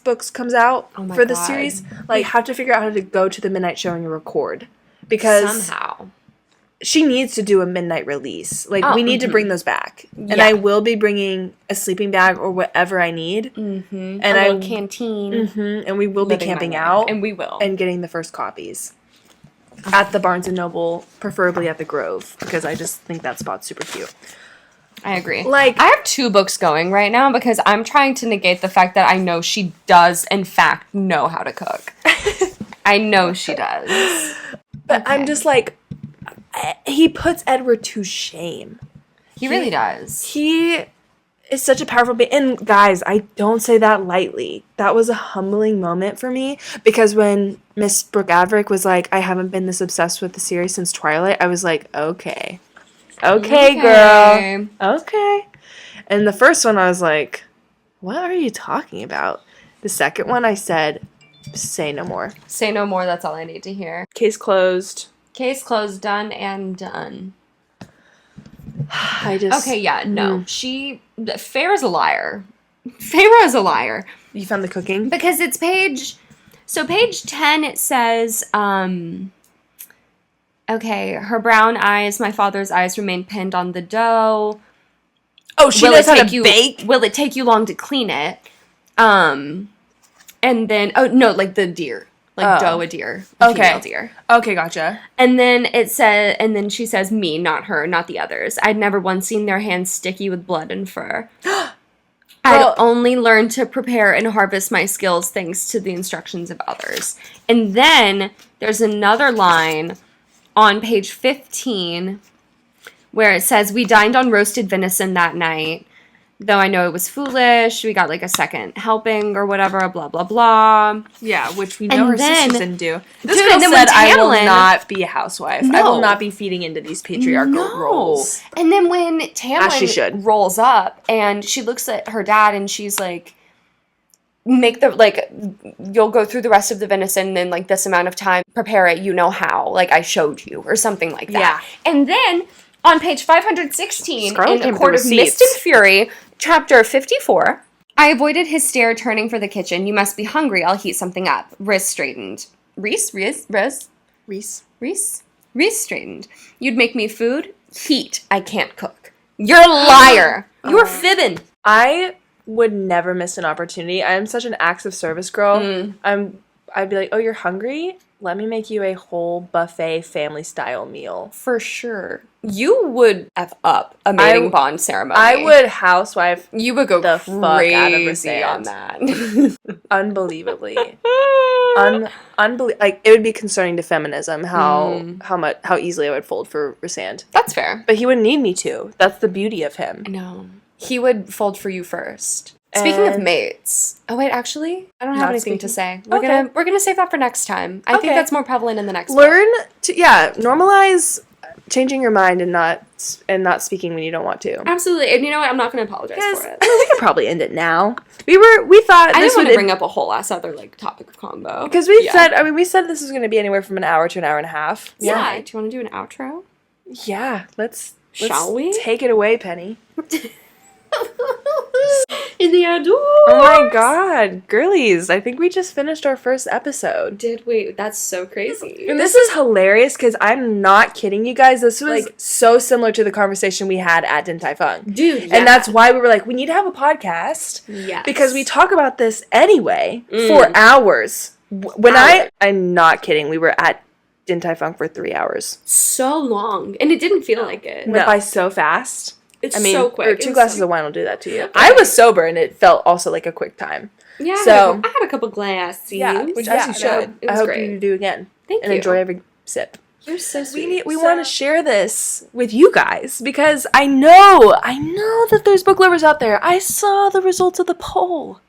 books comes out for the God. series. Like, have to figure out how to go to the midnight showing and record. Because somehow she needs to do a midnight release. Like, we need to bring those back. And Yeah. I will be bringing a sleeping bag or whatever I need. and And a little canteen. And we will be Living my camping life. out. And we will. And getting the first copies. At the Barnes & Noble, preferably at the Grove. Because I just think that spot's super cute. I agree. Like, I have 2 books going right now because I'm trying to negate the fact that I know she does, in fact, know how to cook. I know she does. but I'm just like, he puts Edward to shame. He really does. He is such a powerful being. And guys, I don't say that lightly. That was a humbling moment for me because when Miss Brooke Averick was like, I haven't been this obsessed with the series since Twilight, I was like, okay, girl. Okay. And the first one, I was like, what are you talking about? The second one, I said, say no more. Say no more, that's all I need to hear. Case closed. Case closed, done and done. I just... Okay, yeah, no. Feyre's a liar. Feyre is a liar. You found the cooking? Because it's page 10, it says, okay, her brown eyes, my father's eyes remain pinned on the dough. Oh, she knows how to bake? Will it take you long to clean it? And then, oh, no, like the deer. Like Oh. doe a deer, a Okay. female deer. Okay, gotcha. And then she says, me, not her, not the others. I'd never once seen their hands sticky with blood and fur. I'd Girl. only learned to prepare and harvest my skills thanks to the instructions of others. And then there's another line on page 15 where it says, we dined on roasted venison that night. Though I know it was foolish, we got like a second helping or whatever, blah, blah, blah. Yeah, which we know And her then- sisters didn't do. This Dude, girl and then said, when I will Tamlin- not be a housewife. I No. will not be feeding into these patriarchal roles. And then when As she Tamlin should. rolls up and she looks at her dad and she's like, you'll go through the rest of the venison in like this amount of time, prepare it, you know how, like I showed you, or something like that. Yeah. And then on page 516 Scarlett in came A with Court the of Mist and receipts. Fury, chapter 54, I avoided his stare turning for the kitchen. You must be hungry. I'll heat something up. Riz straightened. Reese straightened. You'd make me food? Heat. I can't cook. You're a liar. You're fibbing. I would never miss an opportunity. I'm such an acts of service girl. I'd be like, oh, you're hungry? Let me make you a whole buffet family style meal. For sure. You would F up a mating bond ceremony. I would housewife You would go the fuck out of the crazy sand. on that. unbelievably. Like it would be concerning to feminism how easily I would fold for Rysand. That's fair. But he wouldn't need me to. That's the beauty of him. No. He would fold for you first. Speaking of And- mates. Oh wait, actually, I don't have Not anything to say. speaking? We're gonna save that for next time. I think Okay. that's more prevalent in the next book. Learn to normalize changing your mind and not speaking when you don't want to. Absolutely. And you know what? I'm not gonna apologize Because for it. I mean, we could probably end it now. We thought I this didn't want would to bring up a whole ass other like topic of combo. because we said this was going to be anywhere from an hour to an hour and a half. Yeah. Do you want to do an outro? Yeah. Let's Shall we? take it away, Penny? In the outdoors. Oh my God, girlies! I think we just finished our first episode. Did we? That's so crazy. And this is hilarious because I'm not kidding you guys. This was so similar to the conversation we had at Din Tai Fung. Dude, yeah. And that's why we were like, we need to have a podcast. Yes. Because we talk about this anyway for hours. When I'm not kidding, we were at Din Tai Fung for 3 hours. so long. And it didn't feel like it. It went by so fast. It's I mean, so quick. or It 2 was glasses so- of wine will do that to you. I was sober and it felt also like a quick time. Yeah, So- I had a couple glasses. Which as you should. It I was hope great. you do again. Thank and you. enjoy every sip. You're so sweet. We want to share this with you guys because I know that there's book lovers out there. I saw the results of the poll.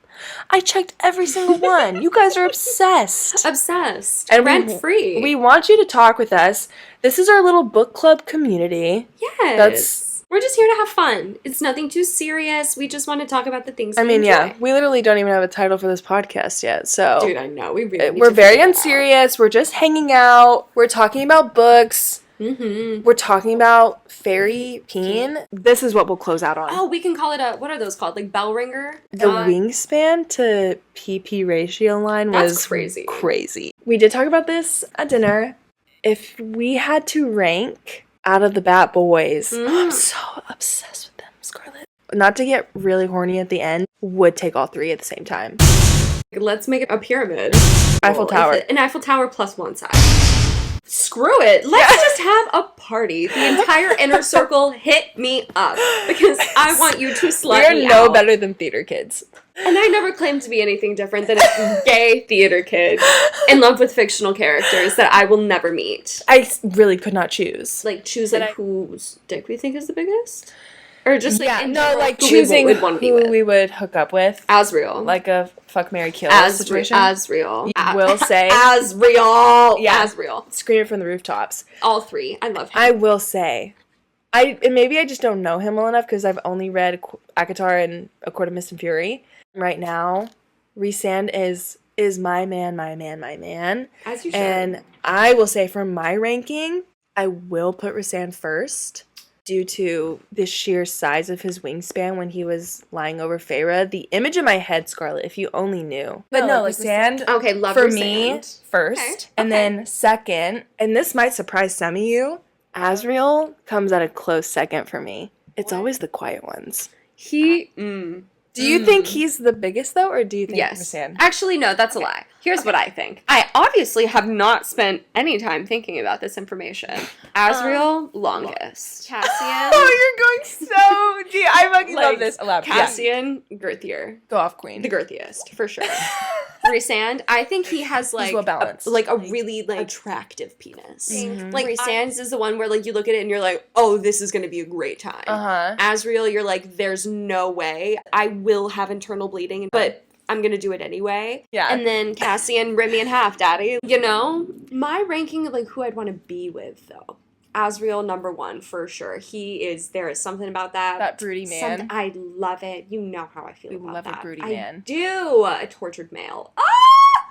I checked every single one. You guys are obsessed. Obsessed. And Rent free. We want you to talk with us. This is our little book club community. Yes. We're just here to have fun. It's nothing too serious. We just want to talk about the things we enjoy. We literally don't even have a title for this podcast yet. So Dude, I know. We really need we're to very figure that out. unserious. We're just hanging out. We're talking about books. Mm-hmm. We're talking about fairy peen. This is what we'll close out on. Oh, we can call it what are those called? Like bell ringer? The wingspan to PP ratio line That's was crazy. We did talk about this at dinner. If we had to rank out of the Bat Boys, I'm so obsessed with them, Scarlett. Not to get really horny at the end, would take all 3 at the same time. Let's make it a pyramid. Eiffel Tower. An Eiffel Tower plus one side. Screw it. Let's just have a party. The entire inner circle hit me up because I want you to slut me We're no out. better than theater kids. And I never claimed to be anything different than a gay theater kid in love with fictional characters that I will never meet. I really could not choose. Like, choose whose dick we think is the biggest? Or just like, in no, general, like who choosing we'd want to be who with. we would hook up with. As real. Like a fuck, marry, kill situation. As real. You will say. As real. Yeah. As real. Scream it from the rooftops. All 3. I love him. I will say, and maybe I just don't know him well enough because I've only read ACOTAR and A Court of Mist and Fury. Right now, Rysand is my man. As you should. And I will say for my ranking, I will put Rysand first due to the sheer size of his wingspan when he was lying over Feyre. The image in my head, Scarlett, if you only knew. But no, like Rysand Okay, love for Rysand. me first. Okay, And okay. then second, and this might surprise some of you, Asriel comes at a close second for me. It's always the quiet ones. Do you think he's the biggest, though, or do you think Yes. Rhysand? Actually, no, that's a lie. Here's what I think. I obviously have not spent any time thinking about this information. Asriel, longest. Cassian, Oh, you're going so deep. I fucking love this. Elaborate. Cassian, girthier. Go off, queen. The girthiest, for sure. Rhysand, I think he has like well balanced. a really like attractive penis. Mhm. Like Rhysand's is the one where like you look at it and you're like, oh, this is gonna be a great time. Asriel, you're like, there's no way. I will have internal bleeding, but I'm gonna do it anyway. Yeah. And then Cassian, rip me in half, daddy. You know? My ranking of like who I'd want to be with though. Asriel, number 1 for sure. There is something about that. That broody man. I love it. You know how I feel We about love a that. broody I man. do. A tortured male. Ah!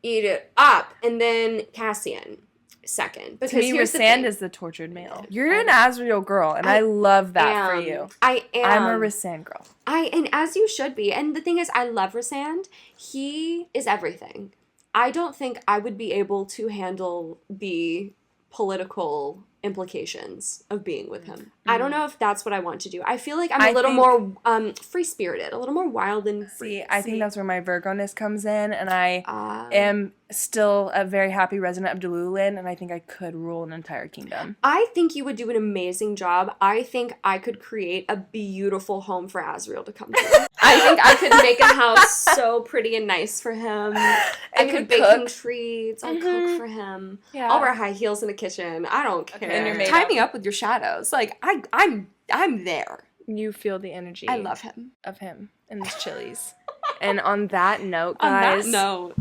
Eat it up. And then Cassian, second. Because To me, here's the Rhysand thing. is the tortured male. You're an Asriel girl, and I love that for you. I am. I'm a Rhysand girl. And as you should be. And the thing is, I love Rhysand. He is everything. I don't think I would be able to handle the political implications of being with him. I don't know if that's what I want to do. I feel like I'm a little more free-spirited, a little more wild and free. I think that's where my Virgo-ness comes in, and I am still a very happy resident of Delulin, and I think I could rule an entire kingdom. I think you would do an amazing job. I think I could create a beautiful home for Asriel to come to. I think I could make a house so pretty and nice for him. I could bake him treats. I'll cook for him. Yeah. I'll wear high heels in the kitchen. I don't care. And you're made Tie up. me up with your shadows. Like I'm there. You feel the energy. I love him. Of him and his chilies. And on that note, On guys, that note,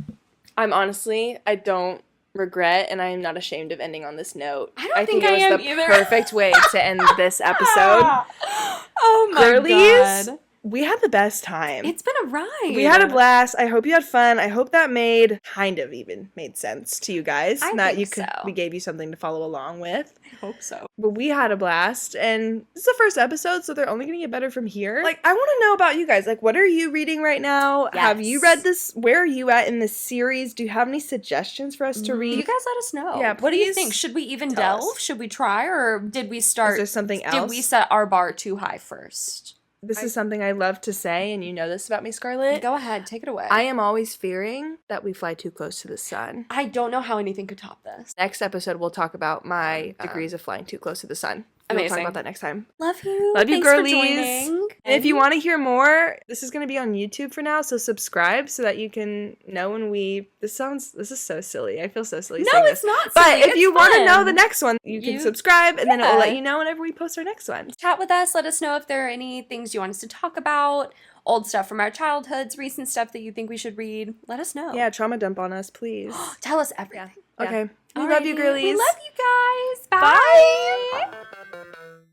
I don't regret, and I am not ashamed of ending on this note. I don't think it I was am the either. perfect way to end this episode. Oh my Girlies, god. we had the best time. It's been a ride. We had a blast. I hope you had fun. I hope that made sense to you guys. I That think so. we gave you something to follow along with. I hope so. But we had a blast, and this is the first episode, so they're only going to get better from here. Like, I want to know about you guys. Like, what are you reading right now? Yes. Have you read this? Where are you at in this series? Do you have any suggestions for us to read? You guys let us know. Yeah, what do you please think? Should we even tell delve? us. Should we try, or did we start? Is there something else? Did we set our bar too high first? This is something I love to say, and you know this about me, Scarlett. Go ahead, take it away. I am always fearing that we fly too close to the sun. I don't know how anything could top this. Next episode, we'll talk about my degrees of flying too close to the sun. We'll talk Amazing. about that next time. Love you. Love you, Thanks for girlies. joining. And if you want to hear more, this is going to be on YouTube for now, so subscribe so that you can know when we... This is so silly. I feel so silly No, saying it's this. not But silly. if It's you want to know fun. the next one, you can subscribe, and then it will Yeah. let you know whenever we post our next one. Chat with us. Let us know if there are any things you want us to talk about, old stuff from our childhoods, recent stuff that you think we should read. Let us know. Yeah, trauma dump on us, please. Tell us everything. Okay. We Alrighty. love you, girlies. We love you guys. Bye. Bye.